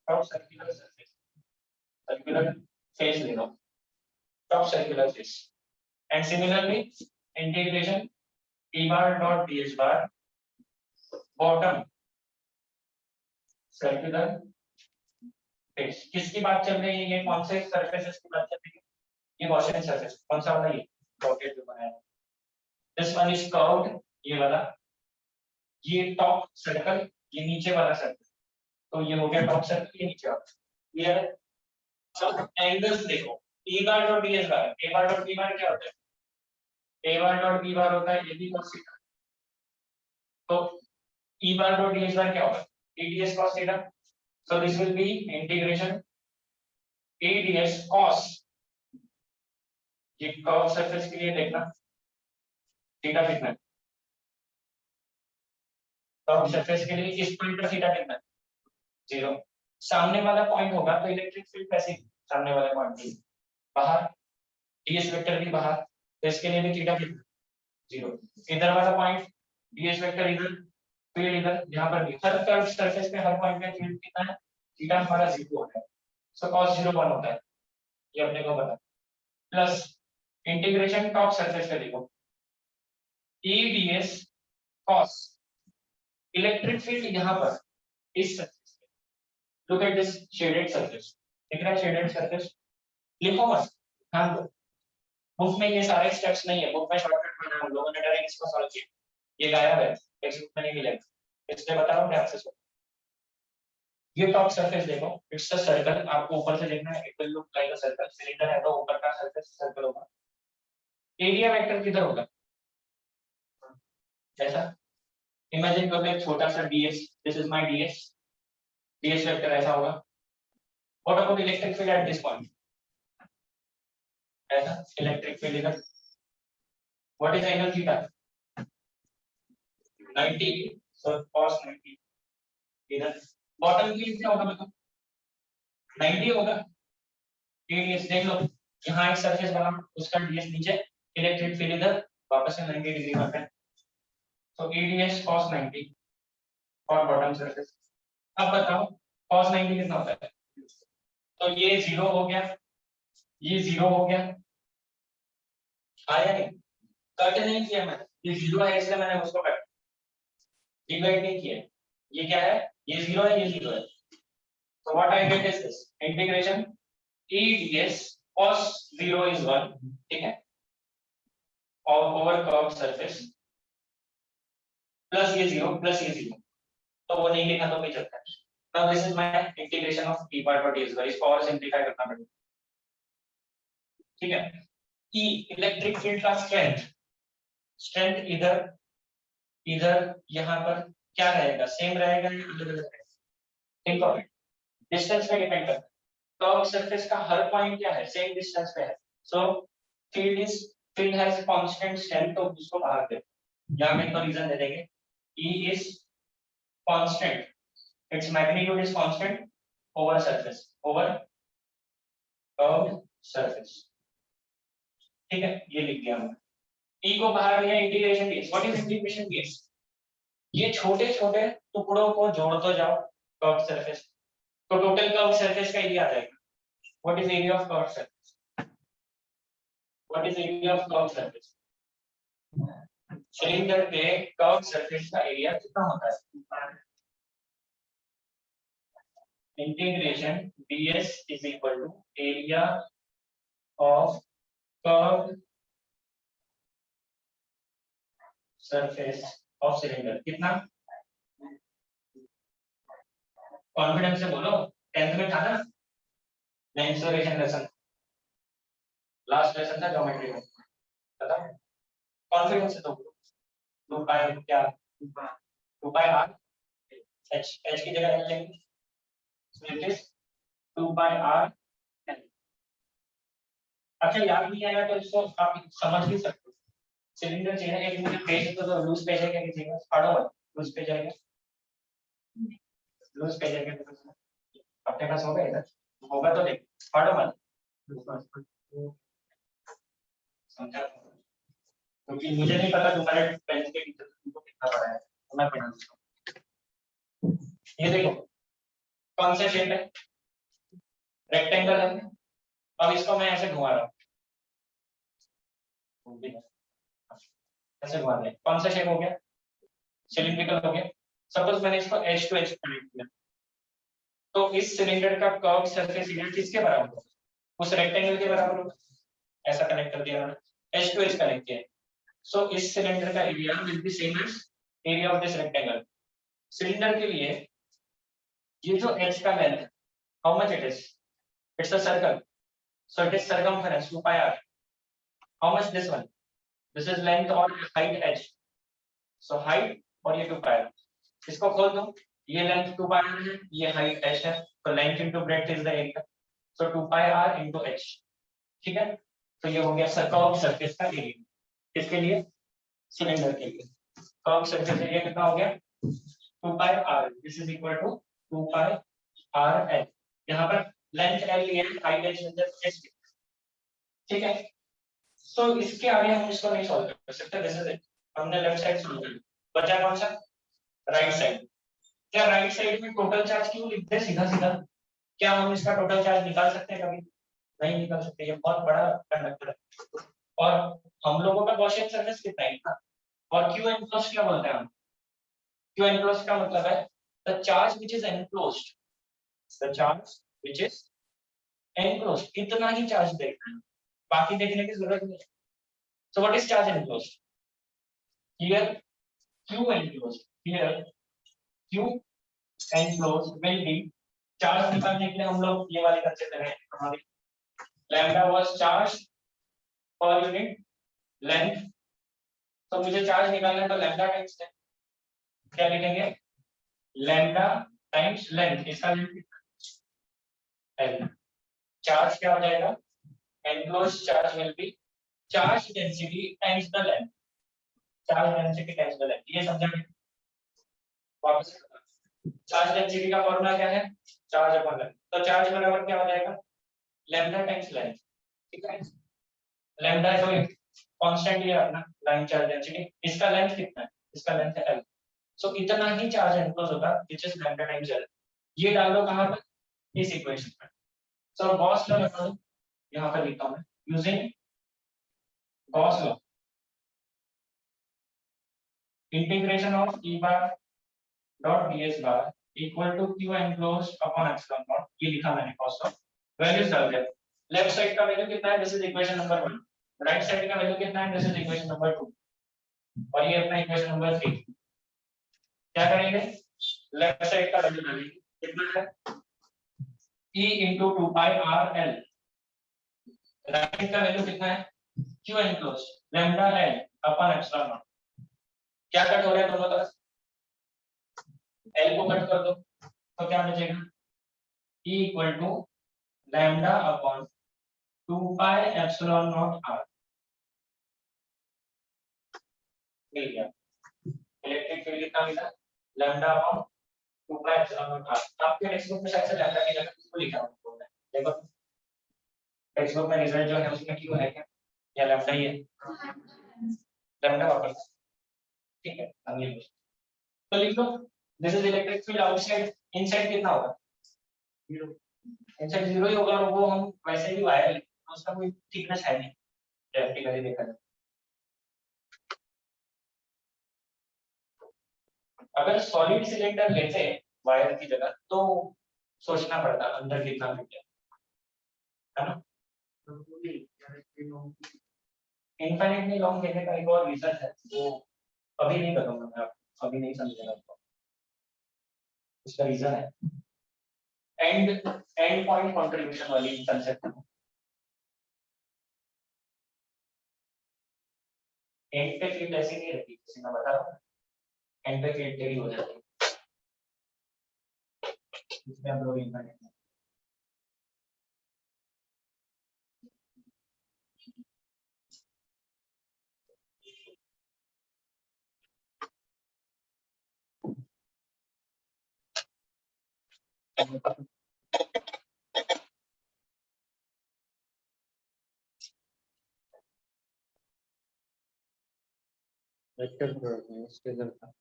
surface, circular face ले लो, top circular face, and similarly integration e bar dot ds bar bottom circular face. किसकी बात चल रही है, ये कौन से सरफेसेस की बात चल रही है, ये गॉसियन सरफेस, कौन सा वाला, ये डॉटेड जो बनाया है, दिस वन इज कर्व्ड, ये वाला, ये टॉप सर्कल, ये नीचे वाला सर्कल, तो ये हो गया टॉप सर्कल, ये नीचे वाला, क्लियर है। सब एंगल्स देखो, e bar dot ds bar, a bar dot b बार क्या होता है, a बार डॉट b बार होता है ab cos थीटा, तो e बार डॉट ds बार क्या होगा, a ds cos theta, so this will be integration a ds cos, ये curve surface के लिए देखना थीटा कितना है, कर्व सरफेस के लिए इस पॉइंट पर थीटा कितना है, 0, सामने वाला पॉइंट होगा तो इलेक्ट्रिक फील्ड कैसे, सामने वाले पॉइंट के बाहर, ds वेक्टर भी बाहर, तो इसके लिए भी थीटा कितना, 0, इधर वाला पॉइंट ds वेक्टर इधर, फील्ड इधर, यहाँ पर भी हर कर्व सरफेस पे हर पॉइंट पे फील्ड कितना है, थीटा हमारा 0 होता है, सो cos 0 1 होता है, ये अपने को पता है। प्लस इंटीग्रेशन टॉप सरफेस पे देखो, e ds cos electric field यहाँ पर इस सरफेस पे, look at this shaded surface, दिख रहा है शेडेड सरफेस, लिखो मत, ध्यान दो, बुक में ये सारे स्टेप्स नहीं है, बुक में शॉर्टकट बना है, हम लोगों ने डायरेक्ट इसको सॉल्व किया, ये गायब है, टेक्स्ट बुक में नहीं मिलेगा, इसलिए बता रहा हूँ ध्यान से सुनो। ये टॉप सरफेस देखो, इट्स अ सर्कल, आपको ऊपर से देखना है, it will look like a circle, cylinder है तो ऊपर का सरफेस सर्कल होगा, एरिया वेक्टर किधर होगा, ऐसा इमेजिन करो एक छोटा सा ds, this is my ds vector ऐसा होगा, what about electric field at this point, ऐसा इलेक्ट्रिक फील्ड इधर, what is angle theta, 90, so cos 90 इधर, बॉटम फील्ड क्या होगा बताओ, 90 होगा, ds देख लो, यहाँ एक सरफेस बना, उसका ds नीचे, इलेक्ट्रिक फील्ड इधर, वापस से 90 डिग्री पर है, तो eds cos 90 और बॉटम सरफेस। अब बताओ cos 90 कितना होता है, तो ये 0 हो गया, ये 0 हो गया, आया नहीं, कट नहीं किया मैंने, ये 0 है इसलिए मैंने उसको कट डिवाइड नहीं किया, ये क्या है, ये 0 है, ये 0 है, so what I get is this integration e ds cos 0 is 1, ठीक है, और ओवर कर्व सरफेस प्लस ये 0 प्लस ये 0, तो वो नहीं लिखा तो भी चलता है। Now this is my integration of p part by ds, इसको और सिंपलीफाई करना पड़ेगा, ठीक है, कि इलेक्ट्रिक फील्ड का स्ट्रेंथ इधर इधर यहाँ पर क्या रहेगा, सेम रहेगा या अलग अलग रहेगा, थिंक ऑफ इट, डिस्टेंस पे डिपेंड करता है, कर्व सरफेस का हर पॉइंट क्या है, सेम डिस्टेंस पे है, सो फील्ड हैज कांस्टेंट स्ट्रेंथ, तो उसको बाहर दे, यहाँ पे इनको रीजन दे देंगे, E is constant, its magnitude is constant over surface, over curved surface, ठीक है, ये लिख दिया हमने, E को बाहर लिया, integration ds, what is integration ds, ये छोटे छोटे टुकड़ों को जोड़ते जाओ कर्व सरफेस, तो टोटल कर्व सरफेस का एरिया आ जाएगा, what is area of curve surface, what is area of curve surface, cylinder पे कर्व सरफेस का एरिया कितना होता है, integration ds is equal to area of curved surface of cylinder, कितना, confidence से बोलो, 10th में था ना, मेंसुरेशन लेसन, लास्ट लेसन था ज्योमेट्री में, पता है, कॉन्फिडेंस से तो 2 पाई क्या, 2 पाई r h की जगह h लेंगे, so it is 2 pi r n, अच्छा याद नहीं आएगा तो इसको आप समझ भी सकते हो, सिलेंडर चाहिए, एक मुझे पेज तो लूज पेज है क्या कीजिएगा, पढ़ो मत, लूज पेज आएगा, लूज पेज है क्या अपने पास होगा, इधर होगा तो देख, पढ़ो मत, समझा, क्योंकि मुझे नहीं पता तुम्हारे पेन के टीचर तुमको कितना पढ़ा है, तो मैं पढ़ा दूंगा, ये देखो कौन सा शेप है, रेक्टेंगल है, अब इसको मैं ऐसे घुमा रहा हूँ, ऐसे घुमा रहे, कौन सा शेप हो गया, सिलिंड्रिकल हो गया, सपोज मैंने इसको एज टू एज कनेक्ट किया, तो इस सिलेंडर का कर्व सरफेस एरिया किसके बराबर होगा, उस रेक्टेंगल के बराबर होगा, ऐसा कनेक्ट कर दिया मैंने, एज टू एज कनेक्ट किया, सो इस सिलेंडर का area will be same as area of this rectangle, cylinder के लिए ये जो एज का length, how much it is, it's a circle, so it is circumference 2 pi r, how much this one, this is length or height h, so height और ये 2 pi r, इसको खोल दो, ये लेंथ 2 pi r है, ये height h है, तो length into breadth is the area, so 2 pi r into h, ठीक है, तो ये हो गया कर्व सरफेस का एरिया, किसके लिए, सिलेंडर के लिए, कर्व सरफेस एरिया कितना हो गया, 2 pi r, this is equal to 2 pi r h, यहाँ पर लेंथ l लिया है, हाइट h, ठीक है, सो इसके आगे हम इसको नहीं सॉल्व कर सकते, दिस इज इट, हमने लेफ्ट साइड सॉल्व कर, बचा कौन सा, राइट साइड। क्या राइट साइड में टोटल चार्ज क्यों लिखते हैं सीधा सीधा, क्या हम इसका टोटल चार्ज निकाल सकते हैं कभी, नहीं निकाल सकते, ये बहुत बड़ा कंडक्टर है। और हम लोगों का गॉसियन सरफेस कितना है इतना, और क्यू एनक्लोज्ड क्या बोलते हैं हम, क्यू एनक्लोज्ड का मतलब है the charge which is enclosed, the charge which is enclosed, इतना ही चार्ज देखना है, बाकी देखने की जरूरत नहीं है। So what is charge enclosed, here Q enclosed, here Q enclosed will be, charge निकालने के लिए हम लोग ये वाली कंसेप्ट करें हमारी, lambda was charge per unit length, तो मुझे चार्ज निकालना है तो लैम्डा टाइम्स लेंथ, क्या लिखेंगे, लैम्डा टाइम्स लेंथ, इसका लेंथ एल, चार्ज क्या हो जाएगा, enclosed charge will be charge density times the length, charge density times the length, ये समझा नहीं, वापस चार्ज डेंसिटी का फॉर्मूला क्या है, चार्ज अपॉन लेंथ, तो चार्ज बराबर क्या हो जाएगा, लैम्डा टाइम्स लेंथ, ठीक है, लैम्डा जो कांस्टेंट है अपना लाइन चार्ज डेंसिटी, इसका लेंथ कितना है, इसका लेंथ है एल, सो इतना ही चार्ज एनक्लोज होगा which is lambda times L, ये डाल दो कहां पर, इस इक्वेशन में। सो गॉस लॉ लगा दो, यहां पर लिखता हूं मैं, using Gauss law, integration of e bar dot ds bar equal to q enclosed upon epsilon naught, ये लिखा मैंने गॉस लॉ, वैल्यूज डाल दिया, लेफ्ट साइड का वैल्यू कितना है, this is equation number 1, right side का वैल्यू कितना है, दिस इज इक्वेशन नंबर 2, और ये अपना इक्वेशन नंबर 3, क्या करेंगे, लेफ्ट साइड का वैल्यू डालेंगे, कितना है e into 2 pi r l, right side का वैल्यू कितना है, q enclosed lambda l upon epsilon not, क्या कट हो रहा है दोनों तरफ, l को कट कर दो तो क्या बचेगा, e equal to lambda upon 2 pi epsilon naught r, मिल गया, इलेक्ट्रिक फील्ड कितना मिला, lambda upon 2 pi epsilon naught r, आपके टेक्स्ट बुक में शायद से लैम्डा की जगह किसको लिखा हुआ है, देखो टेक्स्ट बुक में रिजल्ट जो है उसमें क्यों है क्या, या लैम्डा ही है, लैम्डा वापस, ठीक है अगली क्वेश्चन, तो लिख दो, this is electric field outside, inside कितना होगा, जीरो, इनसाइड जीरो ही होगा, और वो हम वैसे भी वायर लेंगे तो उसका कोई थिकनेस है नहीं, प्रैक्टिकली देखा जाए, अगर सॉलिड सिलेंडर लेते वायर की जगह तो सोचना पड़ता अंदर कितना फिट है ना, इनफाइनाइटली लॉन्ग लेने का एक और रीजन है, वो अभी नहीं बताऊंगा मैं आपको, अभी नहीं समझेगा आपको, उसका रीजन है एंड पॉइंट कंट्रीब्यूशन वाली कंसेप्ट है, एंड पे फील्ड ऐसी नहीं रहती, जैसे मैं बता रहा हूँ, एंड पे फील्ड तेरी हो जाती है, इसमें हम लोग इनफाइनाइट वेक्टर प्रोडक्ट में स्केलर का,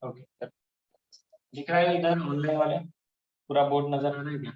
ओके दिख रहा है इधर ऑनलाइन वाले, पूरा बोर्ड नजर आ रहा है क्या?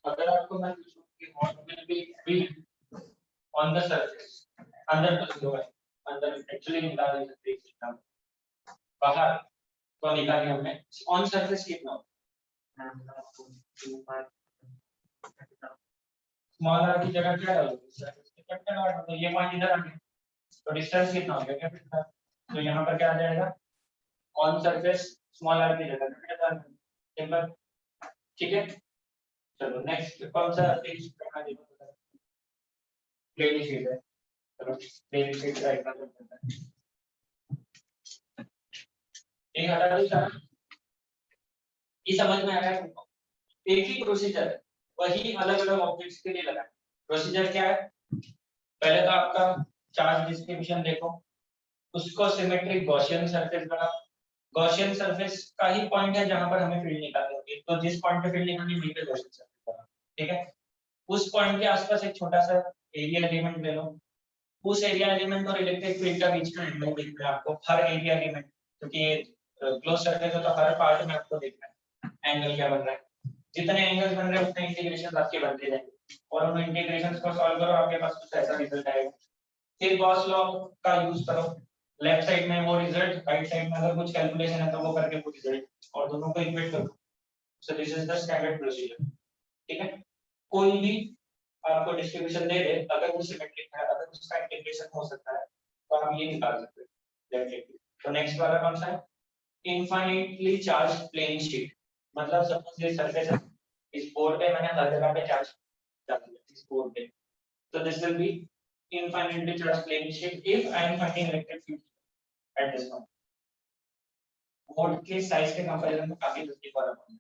अगर आपको मैं पूछूं कि what will be field on the surface, अंदर तो जो है अंदर एक्चुअली निकाल नहीं सकते इस एग्जाम बाहर तो निकाली हमने ऑन सरफेस कितना होगा स्मॉल आर की जगह क्या डालोगे सरफेस के कैपिटल आर तो ये पॉइंट इधर आ गया तो डिस्टेंस कितना हो गया कैपिटल तो यहाँ पर क्या आ जाएगा ऑन सरफेस स्मॉल आर की जगह कैपिटल आर सिंपल ठीक है चलो नेक्स्ट कौन सा पेज करना देखो प्लेन शीट है चलो प्लेन शीट का एग्जांपल करते हैं एक हटा दो सारा ये समझ में आ रहा है तुमको एक ही प्रोसीजर है वही अलग अलग ऑब्जेक्ट्स के लिए लगा है प्रोसीजर क्या है पहले तो आपका चार्ज डिस्ट्रीब्यूशन देखो उसको सिमेट्रिक गॉसियन सरफेस बना गॉसियन सरफेस का ही पॉइंट है जहां पर हमें फील्ड निकालनी होगी तो जिस पॉइंट पे फील्ड निकालनी है वहीं पे गॉसियन सरफेस बना ठीक है उस पॉइंट के आसपास एक छोटा सा एरिया एलिमेंट ले लो उस एरिया एलिमेंट और इलेक्ट्रिक फील्ड का बीच का एंगल देखना है आपको हर एरिया एलिमेंट क्योंकि क्लोज सरफेस है तो हर पार्ट में आपको देखना है एंगल क्या बन रहा है जितने एंगल्स बन रहे हैं उतने इंटीग्रेशन आपके बनते जाएंगे और उन इंटीग्रेशंस को सॉल्व करो आपके पास कुछ ऐसा रिजल्ट आएगा फिर गॉस लॉ का यूज करो लेफ्ट साइड में वो रिजल्ट राइट साइड में अगर कुछ कैलकुलेशन है तो वो करके वो रिजल्ट और दोनों को इक्वेट करो सो this is the standard procedure ठीक है कोई भी आपको डिस्ट्रीब्यूशन दे दे अगर वो सिमेट्रिक है अगर उसका इंटीग्रेशन हो सकता है तो हम ये निकाल सकते हैं डेफिनेटली तो नेक्स्ट वाला कौन सा है इनफाइनाइटली चार्ज प्लेन शीट मतलब सपोज ये सरफेस है इस बोर्ड पे मैंने हर जगह पे चार्ज डाल दिया इस बोर्ड पे so this will be infinitely charged plane sheet if I am finding electric field at this point board के साइज के कंपैरिजन में काफी जल्दी फर्क होता है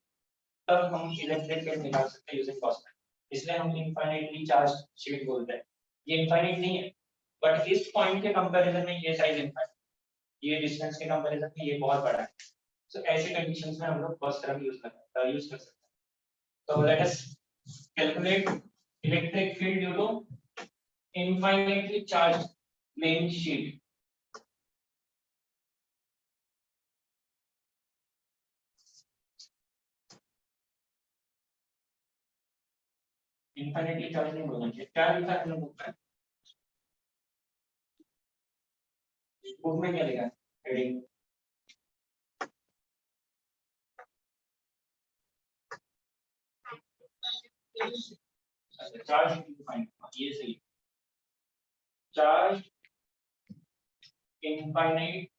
तब हम इलेक्ट्रिक फील्ड निकाल सकते हैं यूजिंग कॉस्मेट इसलिए हम इनफाइनाइटली चार्ज शीट बोलते हैं ये इनफाइनाइट नहीं है बट इस पॉइंट के कंपैरिजन में ये साइज इनफाइनाइट ये डिस्टेंस के कंपैरिजन में ये बहुत बड़ा है सो ऐसे कंडीशंस में हम लोग फर्स्ट टर्म यूज कर सकते हैं तो let us calculate electric field due to infinitely charged plane sheet infinitely charged नहीं बोलना चाहिए क्या लिखा है बुक में बुक में क्या लिखा है हेडिंग चार्ज इनफाइनाइट ये सही चार्ज इनफाइनाइट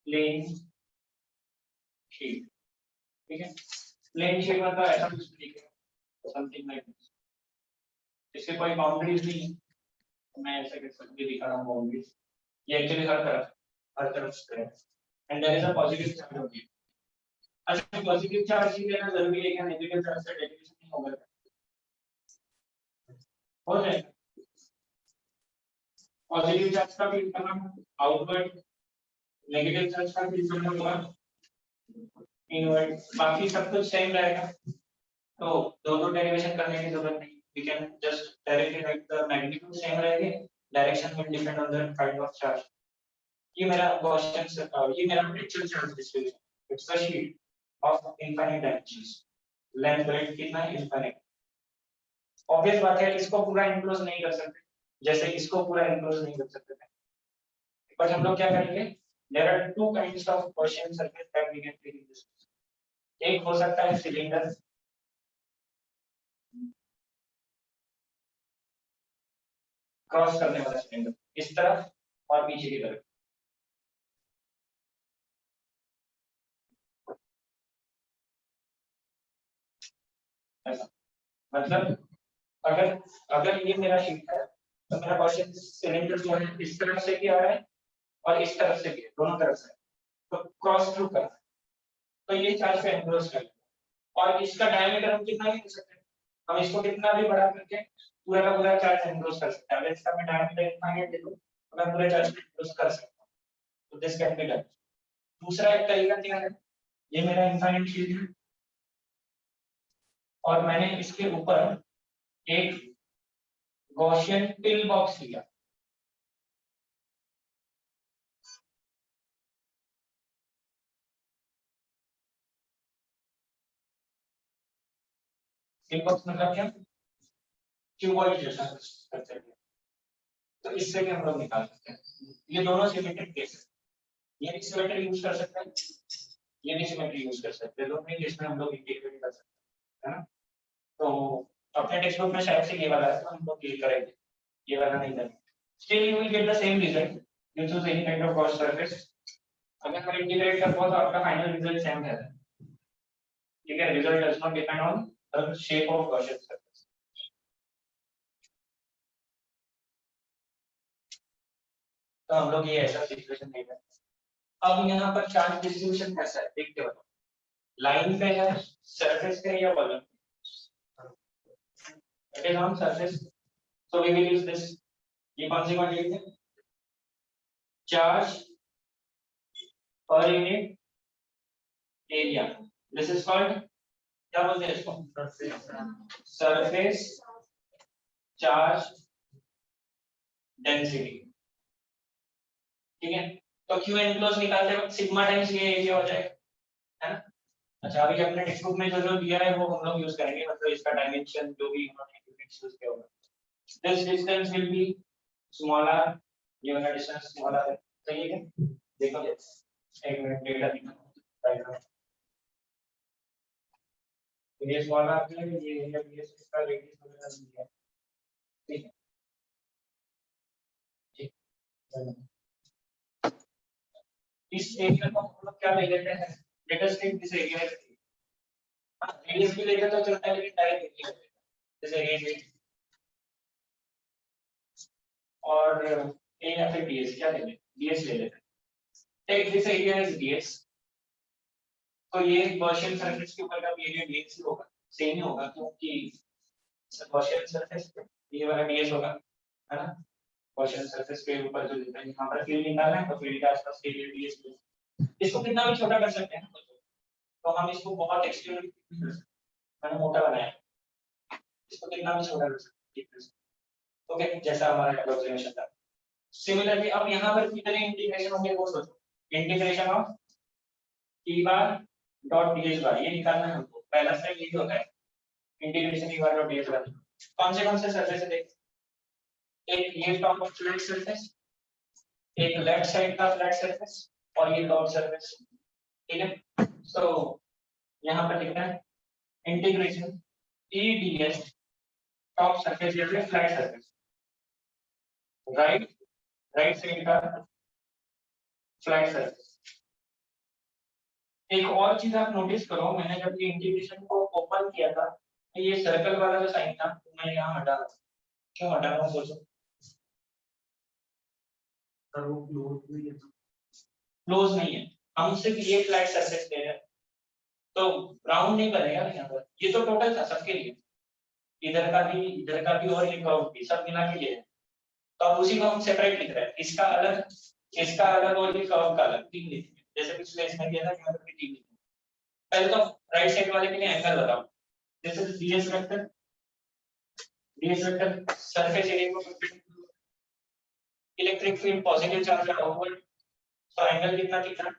प्लेन शीट ठीक है प्लेन शीट मतलब ऐसा कुछ लिखेगा समथिंग लाइक दिस इसके कोई बाउंड्रीज नहीं है तो मैं ऐसे करके दिखा रहा हूँ बाउंड्रीज ये एक्चुअली हर तरफ से है and there is a positive charge होती है अच्छा पॉजिटिव चार्ज ही लेना जरूरी है क्या नेगेटिव चार्ज से डेरिवेशन नहीं होगा हो जाएगा पॉजिटिव चार्ज का भी करना आउटवर्ड नेगेटिव चार्ज का भी करना होगा इनवर्ड बाकी सब कुछ सेम रहेगा तो दोनों डेरिवेशन करने की जरूरत नहीं we can just directly write the magnitude same रहेगी direction will depend on the kind of charge ये मेरा गॉसियन ये मेरा actual charge distribution it's a sheet of infinite dimensions length breadth कितना है इनफाइनाइट ऑब्वियस बात है इसको पूरा इनक्लोज नहीं कर सकते जैसे इसको पूरा इनक्लोज नहीं कर सकते बट हम लोग क्या करेंगे there are two kinds of Gaussian surface that we can fill in this एक हो सकता है सिलेंडर क्रॉस करने वाला सिलेंडर इस तरफ और पीछे की तरफ ऐसा मतलब अगर अगर ये मेरा शीट है तो मेरा क्वेश्चन सिलेंडर जो है इस तरफ से भी आ रहा है और इस तरफ से भी दोनों तरफ से तो क्रॉस थ्रू करना है तो ये चार्ज पे एनक्लोज कर और इसका डायमीटर हम कितना भी कर सकते हैं हम इसको कितना भी बड़ा करके पूरा का पूरा चार्ज एनक्लोज कर सकते हैं अगर इसका मैं डायमीटर इनफाइनाइट देखूं तो मैं पूरे चार्ज को एनक्लोज कर सकता हूं तो दिस कैन बी डन दूसरा एक तरीका क्या है ये मेरा इनफाइनाइट शीट है और मैंने इसके ऊपर एक गॉसियन पिल बॉक्स लिया इनबॉक्स मतलब क्या, क्यूबॉइड जैसा स्ट्रक्चर है। तो इससे भी हम लोग निकाल सकते हैं। ये दोनों सिमेट्रिक केस है, ये भी सिमेट्री यूज कर सकते हैं, ये भी सिमेट्री यूज कर सकते हैं, दोनों ही केस में हम लोग इंटीग्रेट कर सकते हैं, है ना। तो अपने टेक्स्ट बुक में शायद से ये वाला है, तो हम लोग ये करेंगे, ये वाला नहीं करेंगे। Still you will get the same result, you choose any kind of curve surface. अगर हम इंटीग्रेट करते हो तो आपका फाइनल रिजल्ट सेम है, ठीक है। Result does not depend on the shape of Gaussian surface. तो हम लोग ये ऐसा सिचुएशन देख रहे हैं। अब यहाँ पर चार्ज डिस्ट्रीब्यूशन कैसा है देख के बताओ, लाइन पे है, सरफेस पे या वॉल्यूम पे? It is on surface, so we will use this. ये कौन सी क्वांटिटी है, charge per unit area. This is called, क्या बोलते हैं इसको, सरफेस चार्ज डेंसिटी, ठीक है। तो क्यू एनक्लोज निकालते वक्त सिग्मा टाइम्स ये एरिया हो जाएगा, है ना। अच्छा, अभी अपने टेक्स्ट बुक में जो दिया है वो हम लोग यूज करेंगे, मतलब इसका डायमेंशन जो भी उन्होंने यूनिट्स यूज किया होगा। This distance will be smaller, ये वाला डिस्टेंस स्मॉलर है, सही है। देखो एक मिनट डेटा दिखा, ये स्मॉलर है, ये एरिया भी इसका रेडियस वगैरह दिया है, ठीक है, ठीक है। इस एरिया को हम लोग क्या ले लेते हैं, let us take this area, radius भी लेगा तो चलता है, लेकिन डायरेक्ट नहीं लेते, जैसे रेडियस और ए या फिर डीएस, क्या ले लेते, डीएस ले लेते हैं। Take this area is d s, तो ये गॉसियन सरफेस के ऊपर का भी एरिया डीएस ही होगा, सेम ही होगा, क्योंकि गॉसियन सरफेस पे ये वाला डीएस होगा, है ना। गॉसियन सरफेस के ऊपर जो देता है, यहाँ पर फील्ड निकालना है तो फील्ड के आसपास एरिया डीएस, इसको कितना भी छोटा कर सकते हैं, तो हम इसको बहुत एक्सट्रीमली मैंने मोटा बनाया, इसको कितना भी छोटा कर सकते हैं, ओके, जैसा हमारा अप्रोक्सीमेशन था। सिमिलरली अब यहाँ पर कितने इंटीग्रेशन होंगे वो सोचो, integration of T bar dot DS bar, ये निकालना है हमको, पहला स्टेप यही होता है, integration T bar dot DS bar. कौन से सरफेस है देख, एक ये टॉप ऑफ फ्लैट सरफेस, एक लेफ्ट साइड का फ्लैट सरफेस, और ये टॉप सरफेस, ठीक है। तो यहाँ पर लिखना है इंटीग्रेशन ई डीएस टॉप सरफेस या फिर flat surface, right right side का फ्लैट सरफेस। एक और चीज आप नोटिस करो, मैंने जब ये इंटीग्रेशन को ओपन किया था तो ये सर्कल वाला जो साइन था तो मैं यहाँ हटा रहा, क्यों हटा रहा हूँ सोचो, क्लोज नहीं है, हम सिर्फ ये फ्लैट सरफेस ले रहे हैं, तो राउंड नहीं बनेगा यहाँ पर, ये तो टोटल था सबके लिए, इधर का भी और ये कर्व भी सब मिला के लिए है, तो अब उसी को हम सेपरेट लिख रहे हैं, इसका अलग और ये कर्व का अलग, तीन लिख, जैसे पिछले इसमें किया था यहाँ पर भी तीन लिख। पहले तो राइट साइड वाले के लिए एंगल बताओ, जैसे डीएस वेक्टर सरफेस एरिया को इलेक्ट्रिक फील्ड पॉजिटिव चार्ज है आउटवर्ड, तो एंगल कितना दिख रहा है,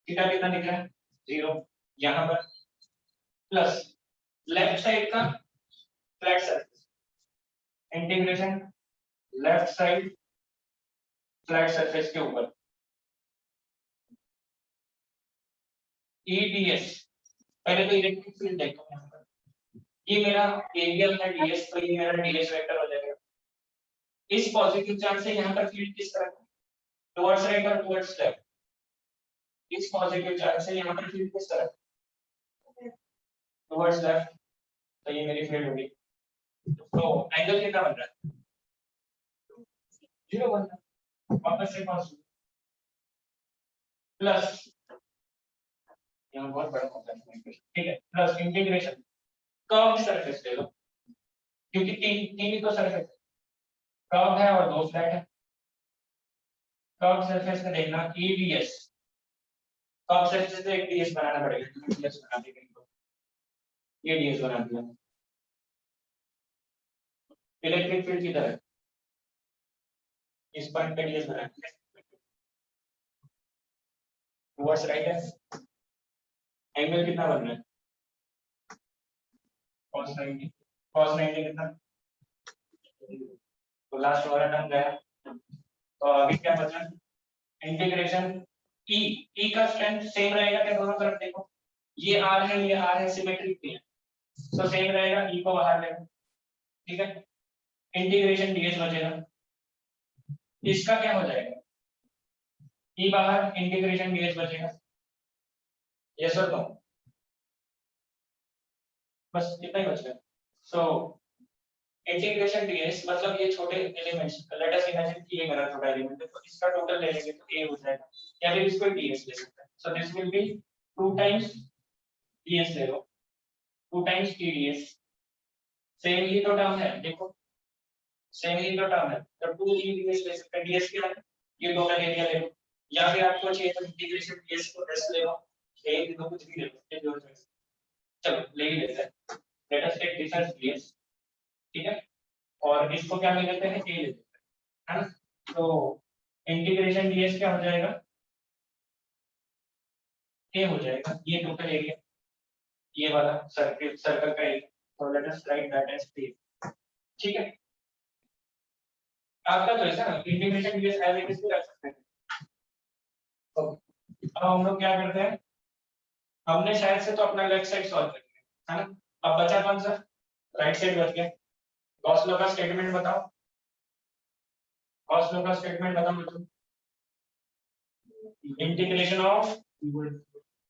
थीटा कितना दिख रहा है, 0, यहाँ पर प्लस लेफ्ट साइड का flat surface, integration left side flat surface के ऊपर ईडीएस, पहले तो इलेक्ट्रिक फील्ड देखो यहाँ पर, ये मेरा एरिया है डीएस, तो ये मेरा डीएस वेक्टर हो जाएगा, इस पॉजिटिव चार्ज से यहाँ पर फील्ड किस तरह, टुवर्ड्स राइट और टुवर्ड्स लेफ्ट, इस पॉजिटिव चार्ज से यहाँ पर फील्ड किस तरह, टुवर्ड्स लेफ्ट, तो ये मेरी फील्ड होगी, तो एंगल कितना बन रहा है, 0 बन रहा है, वापस से पॉजिटिव प्लस, यहाँ बहुत बड़ा होता है, ठीक है, प्लस इंटीग्रेशन कर्व सरफेस ले लो, क्योंकि तीन ही तो सरफेस, कर्व है और दो फ्लैट है, कर्व सरफेस में देखना ईडीएस, कर्व सरफेस से एक डीएस बनाना पड़ेगा, डीएस बना देंगे, ये डीएस बना दिया, इलेक्ट्रिक फील्ड की तरह इस पॉइंट पे डीएस बना दिया, टुवर्ड्स राइट है, एंगल कितना बन रहा है, cos 90 कितना, तो लास्ट वाला टर्म गया, तो आगे क्या बचा, इंटीग्रेशन ई का स्ट्रेंथ सेम रहेगा क्या दोनों तरफ, देखो ये r है ये r है, सिमेट्रिक है, तो सेम रहेगा, ई को बाहर लेगा, ठीक है, इंटीग्रेशन ds बचेगा, इसका क्या हो जाएगा, ई बाहर, इंटीग्रेशन ds बचेगा, यस और नो, बस इतना ही बचेगा। सो इंटीग्रेशन ds मतलब ये छोटे एलिमेंट्स, लेट अस इमेजिन कि ये मेरा छोटा एलिमेंट है, तो इसका टोटल ले लेंगे तो a हो जाएगा, या फिर इसको ds ले सकते हैं, so this will be 2 times ds ले लो, 2 टाइम्स ds, सेम ही तो टर्म है, देखो सेम ही तो टर्म है, तो 2e ds ले सकते हैं, ds क्या है, ये टोटल एरिया ले लो, या फिर आपको चाहिए तो इंटीग्रेशन ds को s ले लो, a भी दो, कुछ भी ले लो, ये जो चॉइस, चलो ले ही लेते हैं, let us take this as ds, ठीक है, और इसको क्या ले लेते हैं, a ले लेते हैं, है ना, तो इंटीग्रेशन ds क्या हो जाएगा, a हो जाएगा, ये टोटल एरिया, ये वाला सर्कल का एरिया, तो let us write that as a, ठीक है, आपका चॉइस है ना, integration ds as it is भी रख सकते हैं। तो अब हम लोग क्या करते हैं, हमने शायद से तो अपना लेफ्ट साइड सॉल्व कर लिया है ना, अब बचा कौन सा, राइट साइड बच गया, गॉस लॉ का स्टेटमेंट बताओ, गॉस लॉ का स्टेटमेंट बताओ मुझे, integration of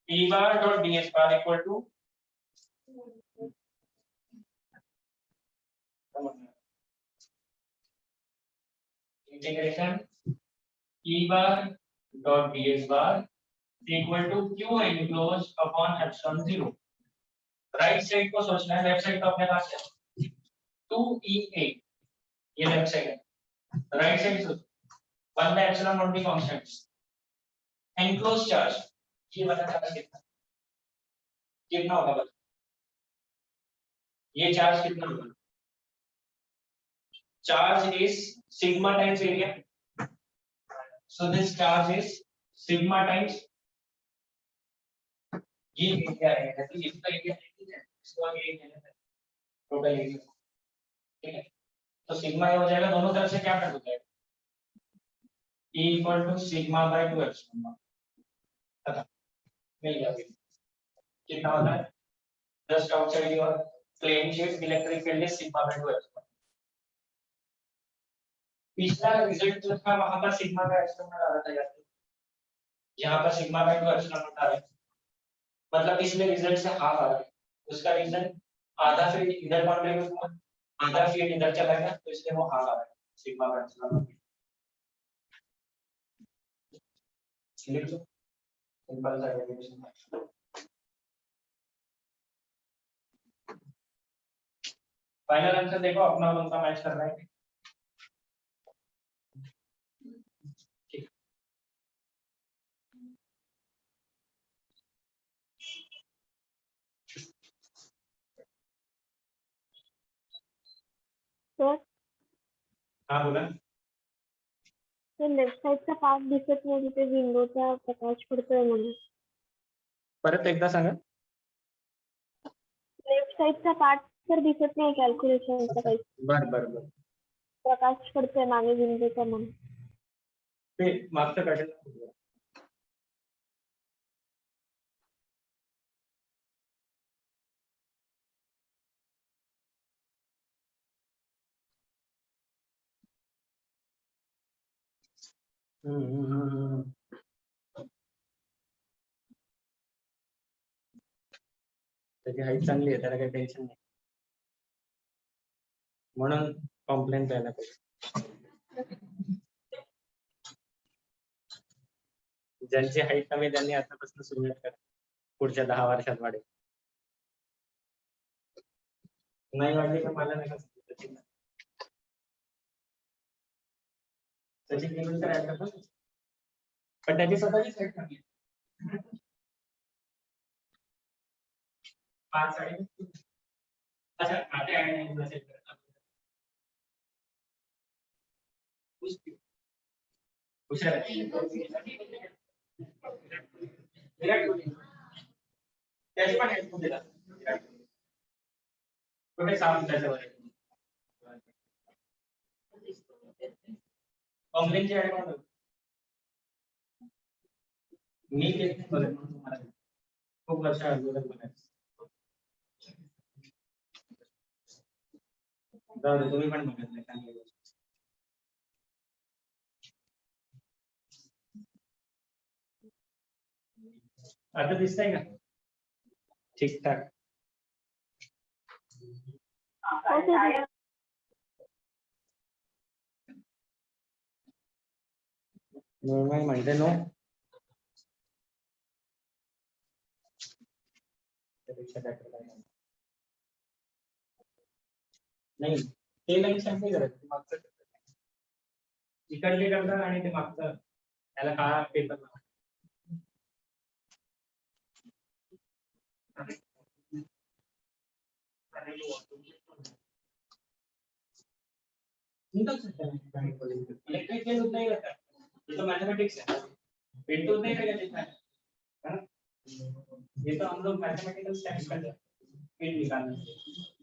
p bar dot ds bar equal to integration p bar dot ds bar equal to q enclosed upon epsilon 0, right side को सोचना है, लेफ्ट साइड तो अपने पास है 2ea, ये लेफ्ट साइड है, राइट साइड सोचो 1 by epsilon not be constants, enclosed charge, ये वाला चार्ज कितना, कितना होगा बता, ये चार्ज कितना होगा, charge is sigma times area, so this charge is sigma times ये एरिया है, तो इसका एरिया ठीक है, इसको हम एरिया लेते हैं, टोटल एरिया, ठीक है, तो सिग्मा ये हो जाएगा, दोनों तरफ से क्या कर हो जाएगा, E equal to sigma by 2 epsilon, खत्म, मिल गया, कितना होता है, just outside your plane sheet electric field is sigma by 2 epsilon, पिछला रिजल्ट जो था वहां पर सिग्मा का epsilon डाला था यार, यहाँ पर सिग्मा by 2 epsilon डाला है, मतलब इसमें रिजल्ट से हाफ आ रहा है, उसका रीजन आधा फील्ड इधर कंट्रीब्यूट हुआ, आधा फील्ड इधर चला गया, तो इसलिए वो हाफ आ रहा है, सिग्मा का epsilon लिख दो, सिंपल सा डेरिवेशन, फाइनल आंसर देखो अपना कौन सा मैच कर रहा है, ठीक,
तर
हाँ बोला,
ते लेफ्ट साइडचा पार्ट दिसत नाही, तिथे विंडोचा प्रकाश पडतोय म्हणून,
परत एकदा सांगा,
लेफ्ट साइडचा पार्ट तर दिसत नाही कॅल्क्युलेशनचा काही,
बर बर बर,
प्रकाश पडतोय मागे विंडोचा म्हणून,
ते मागचं काढेल, त्याची हाईट चांगली आहे, त्याला काही टेन्शन नाही, म्हणून कॉम्प्लेन द्यायला पाहिजे, ज्यांची हाईट कमी त्यांनी आतापासून सुरुवात करा, पुढच्या 10 वर्षात वाढेल, नाही वाढली तर मला नका सांगू, त्याची पेमेंट करायला पण त्याची स्वतःची हाईट कमी आहे, 5 साडे, अच्छा आते आहे नाही, हुशार आहे, विराट कोहली त्याची पण हाईट खूप आहे, थोडे साफ त्याच्या वर कॉम्प्लेनची ऍड कोण मी घेत नाही बघत म्हणून तुम्हाला खूप वर्ष अगोदर बघायचं जाऊ दे तुम्ही पण बघत नाही चांगली गोष्ट आता दिसतंय का ठीक ठाक
ओके
मी म्हणते नो नाही ते मेन्शन नाही करत मागचं इकडचे करतात आणि ते मागचं त्याला काळा पेपर इलेक्ट्रिक नहीं रहता ये तो मैथमेटिक्स है विंडोज नहीं रहेगा जितना है ना ये तो हम लोग मैथमेटिकल स्टैंड करते हैं फिर निकालने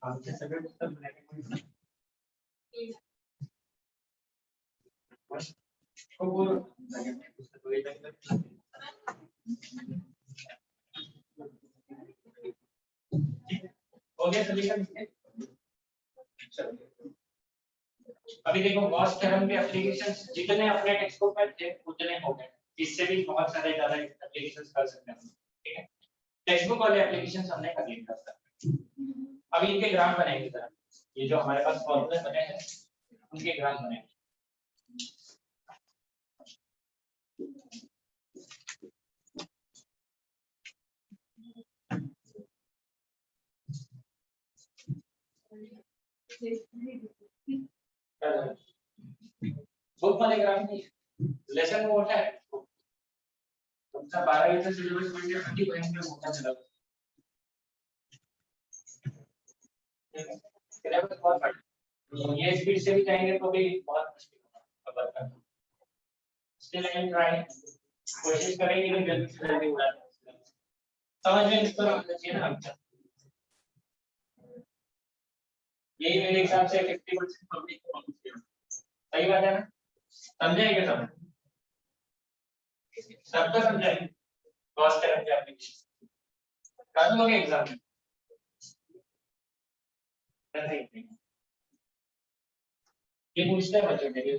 आमचे सगळे पुस्तक ब्लॅक हो गया सभी का अभी देखो गॉस थ्योरम के एप्लीकेशंस जितने अपने टेक्स्ट बुक में थे उतने हो गए इससे भी बहुत सारे ज्यादा एप्लीकेशंस कर सकते हैं ठीक है टेक्स्ट बुक वाले एप्लीकेशंस हमने कर लिए अभी इनके ग्राफ बनाएंगे जरा ये जो हमारे पास फॉर्मूले बने हैं उनके ग्राफ बनाएंगे बुक वाले ग्राफ नहीं लेसन में होता है तुमचा 12वीं चा सिलेबस म्हणजे अति भयंकर मोठा झाला सिलेबस बहुत बड़ा ये स्पीड से भी जाएंगे तो भी बहुत मुश्किल होगा स्टिल आई एम ट्राइंग कोशिश करेंगे कि जल्दी से जल्दी उड़ा समझ में इस पर आना चाहिए ना अच्छा यही मेरे हिसाब से 50% पब्लिक को सही बात है ना समझाएंगे सब सबको समझाएंगे क्रॉस थेरेपी एप्लीकेशन कर लोगे एग्जाम में ये पूछते हैं बच्चों के लिए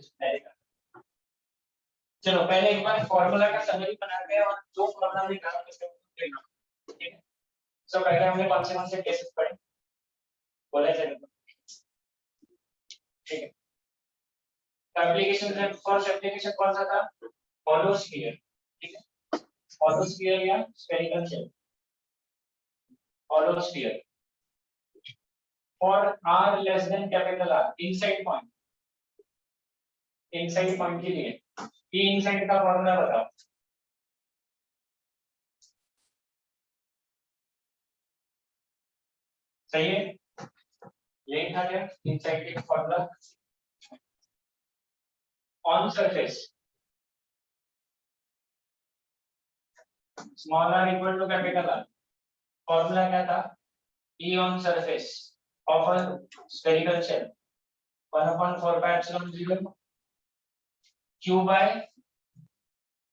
चलो पहले एक बार फॉर्मूला का समरी बनाते हैं और जो फॉर्मूला निकाला उसको लेना ठीक है सो पहले हमने कौन से केसेस पढ़े बोले थे ठीक है एप्लीकेशन में फर्स्ट एप्लीकेशन कौन सा था होलो स्फीयर ठीक है होलो स्फीयर या spherical shape hollow sphere for r less than capital R inside point के लिए P इनसाइड का फॉर्मूला बताओ सही है यही था क्या इनसाइड का formula on surface small r equal to capital R formula क्या था E on surface of a spherical shell 1/4 pi epsilon 0 Q by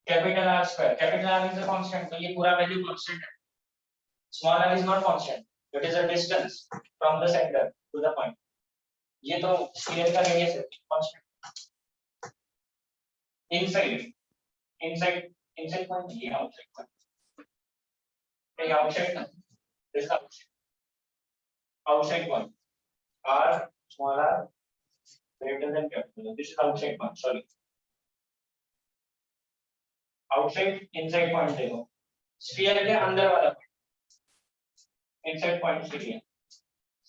capital R square. Capital R is a constant, तो ये पूरा वैल्यू कांस्टेंट है. Small r is not constant. It is a distance from the center to the point. ये तो sphere का radius है, constant. Inside point ये outside point. ये outside ना, this outside point. R small r greater than capital. This is outside point. Sorry. Outside inside point देखो. Sphere के अंदर वाला point. Inside point से लिया.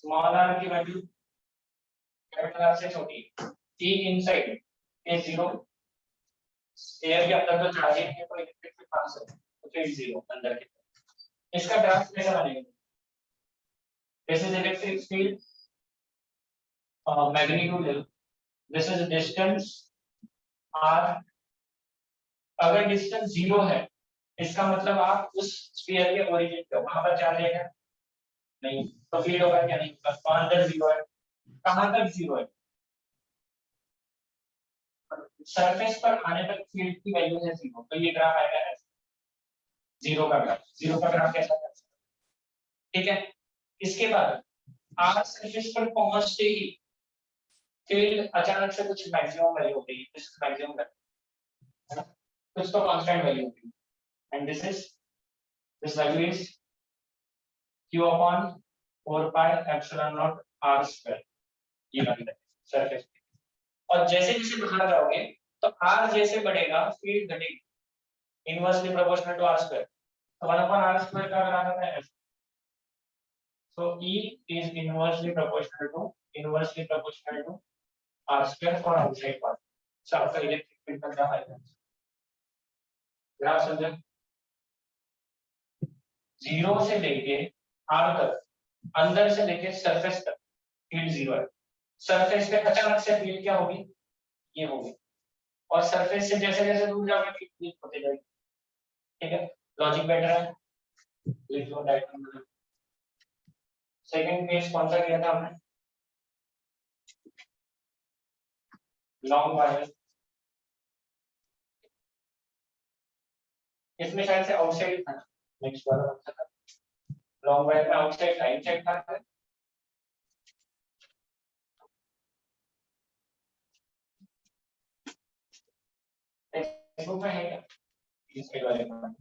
Small r की वैल्यू कैपिटल R से छोटी. T inside is 0. स्फीयर के अंदर तो चार्ज ही नहीं है, तो इलेक्ट्रिक फील्ड कहां से तो फिर 0 अंदर के. इसका ग्राफ कैसा बनेगा? This is electric field magnitude L. This is distance R. अगर डिस्टेंस 0 है, इसका मतलब आप उस स्फीयर के ओरिजिन पे, वहां पर चार्ज है क्या? नहीं. तो फील्ड होगा क्या? नहीं. बस अंदर 0 है. कहां तक 0 है? सरफेस पर आने तक फील्ड की वैल्यू है 0. तो ये ग्राफ आएगा ऐसे. 0 का ग्राफ. 0 का ग्राफ कैसा है? ठीक है. इसके बाद आर सरफेस पर पहुंचते ही फील्ड अचानक से कुछ मैक्सिमम वैल्यू होती है. दिस मैक्सिमम है ना, कुछ तो कांस्टेंट वैल्यू होती है. And this value is q upon 4 pi epsilon naught r square. ये वैल्यू है सरफेस पे. और जैसे जैसे बाहर जाओगे तो r जैसे बढ़ेगा फील्ड घटेगी. Inversely proportional to r square. तो 1 upon r स्क्वायर का अगर आता है f. So E is inversely proportional to r square for outside part. So आपका इलेक्ट्रिक फील्ड का क्या आएगा? ग्राफ समझे? 0 से लेके r तक, अंदर से लेके सरफेस तक फील्ड 0 है. सरफेस पे अचानक से फील्ड क्या होगी? ये होगी. और सरफेस से जैसे जैसे दूर जाओगे फील्ड होते जाएगी. ठीक है. लॉजिक बेटर है. लिख लो डायग्राम में. सेकंड केस कौन सा किया था हमने? Long wire. इसमें शायद से आउटसाइड था. नेक्स्ट वाला कौन सा था? लॉन्ग वायर में आउटसाइड लाइन चेक था. टेक्स्ट बुक में है क्या इस साइड वाले में?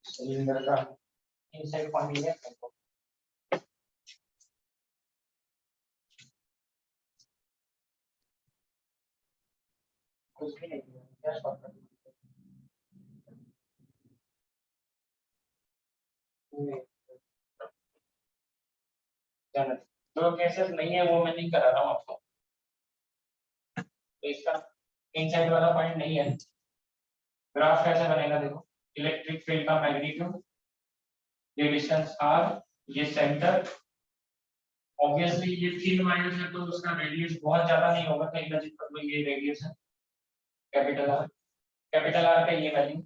सिलेंडर का इनसाइड पानी है. कुछ भी नहीं है. क्या शॉर्ट कर जाना. जो केसेस नहीं है वो मैं नहीं करा रहा हूँ आपको. तो इसका इनसाइड वाला पॉइंट नहीं है. ग्राफ कैसे बनेगा देखो. इलेक्ट्रिक फील्ड का मैग्नीट्यूड, ये डिस्टेंस r, ये सेंटर. ऑब्वियसली ये 3 माइनस है तो उसका रेडियस बहुत ज्यादा नहीं होगा. कहीं नजीक पर तो ये रेडियस है कैपिटल R. कैपिटल R का ये वैल्यू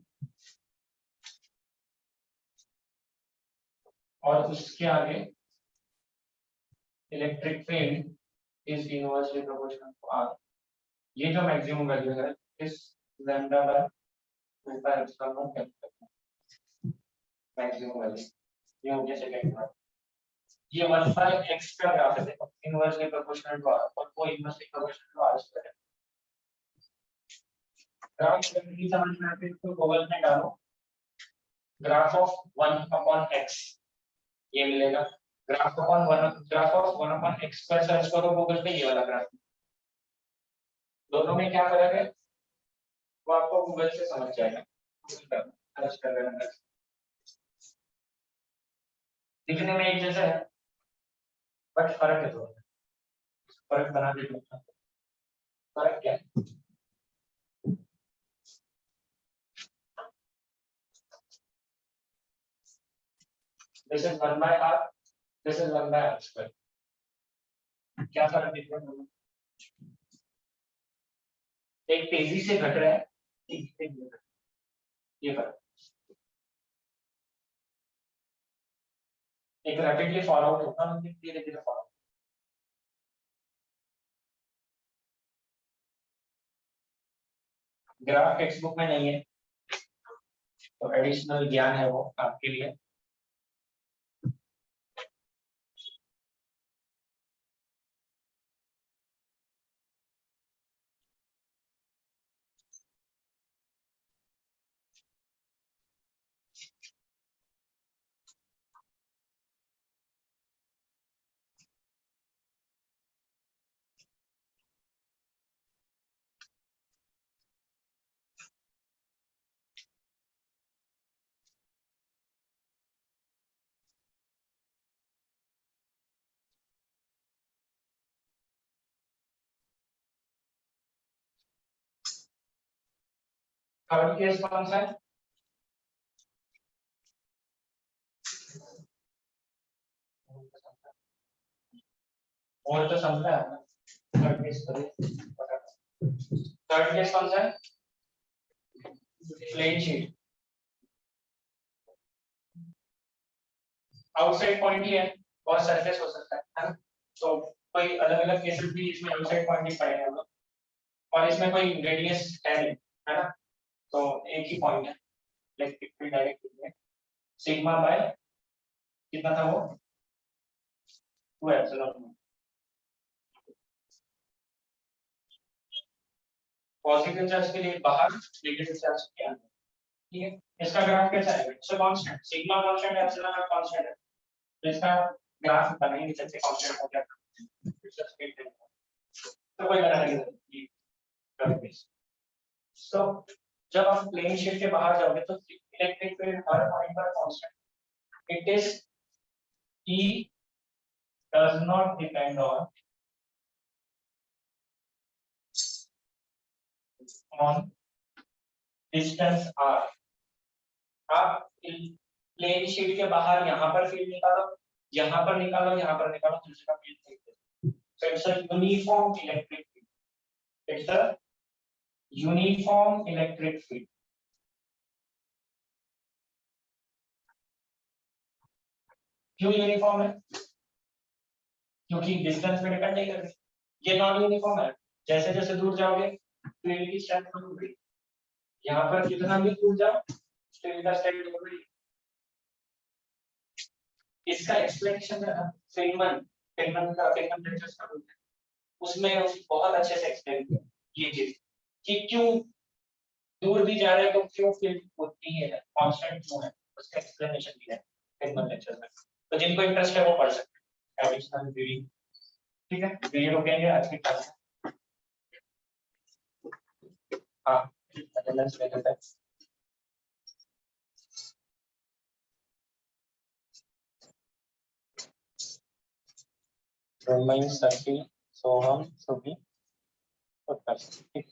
और उसके आगे electric field is inversely proportional to R. ये जो मैक्सिमम वैल्यू है इस lambda by 2 pi epsilon naught capital maximum value. ये हो गया सेकंड पार्ट. ये 1 बाय x का ग्राफ है देखो. इनवर्सली प्रोपोर्शनल टू R और वो inversely proportional to R square है. ग्राफ नहीं समझ में आते तो गूगल में डालो ग्राफ ऑफ 1 अपॉन x. ये मिलेगा graph upon graph of 1/x पर सर्च करो गूगल पे, ये वाला ग्राफ। दोनों में क्या फर्क है वो आपको गूगल से समझ जाएगा, सर्च कर लेना। दिखने में एक जैसा है बट फर्क है, तो फर्क बना दे। फर्क क्या है? This is 1/r, this is 1/r²। क्या फर्क दिख रहा है? एक तेजी से घट रहा है, ये फर्क। एक रैपिडली फॉल आउट होगा, मतलब धीरे धीरे fall out. Graph text book में नहीं है, तो एडिशनल ज्ञान है वो आपके लिए। थर्ड केस कौन सा है? और तो समझा है ना। थर्ड केस कौन सा है? प्लेन शीट, आउटसाइड पॉइंट ही है और सरफेस हो सकता है ना। तो कोई अलग अलग केसेस भी इसमें आउटसाइड पॉइंट ही पड़ेगा हम लोग, और इसमें कोई रेडियस है नहीं, है ना। तो एक ही पॉइंट है, इलेक्ट्रिक फील्ड डायरेक्ट है सिग्मा बाय कितना था वो 2 एप्सिलॉन। पॉजिटिव चार्ज के लिए बाहर, नेगेटिव चार्ज के अंदर, ठीक है। इसका ग्राफ कैसा है? इसका कांस्टेंट सिग्मा कांस्टेंट है, एप्सिलॉन कांस्टेंट है, तो इसका ग्राफ बना ही नहीं सकते, कांस्टेंट हो गया तो कोई बना नहीं सकता। सो जब आप प्लेन शीट के बाहर जाओगे तो इलेक्ट्रिक फील्ड हर पॉइंट पर constant, it is E does not depend on distance r। आप प्लेन शीट के बाहर यहाँ पर फील्ड निकालो, यहाँ पर निकालो, यहाँ पर निकालो, दूसरे का फील्ड देखते हैं। So it's a uniform electric field. It's a uniform electric field. क्यों यूनिफॉर्म है? क्योंकि डिस्टेंस पे डिपेंड नहीं कर रही। ये नॉन यूनिफॉर्म है, जैसे जैसे दूर जाओगे फील्ड की स्ट्रेंथ कम होगी। यहाँ पर कितना भी दूर जाओ फील्ड का स्ट्रेंथ बढ़ रही। इसका एक्सप्लेनेशन है फेनमन लेक्चर्स का बोलते हैं, उसमें बहुत अच्छे से एक्सप्लेन किया ये चीज कि क्यों दूर भी जा रहे हैं तो क्यों फील्ड होती है, कांस्टेंट क्यों है, उसका एक्सप्लेनेशन दिया है फेनमन लेक्चर्स में। तो जिनको इंटरेस्ट है वो पढ़ सकते हैं एडिशनल रीडिंग, ठीक है। वीडियो रोकेंगे आज की क्लास। हाँ अटेंडेंस ले लेते हैं। Remain 30, so हम सभी ठीक।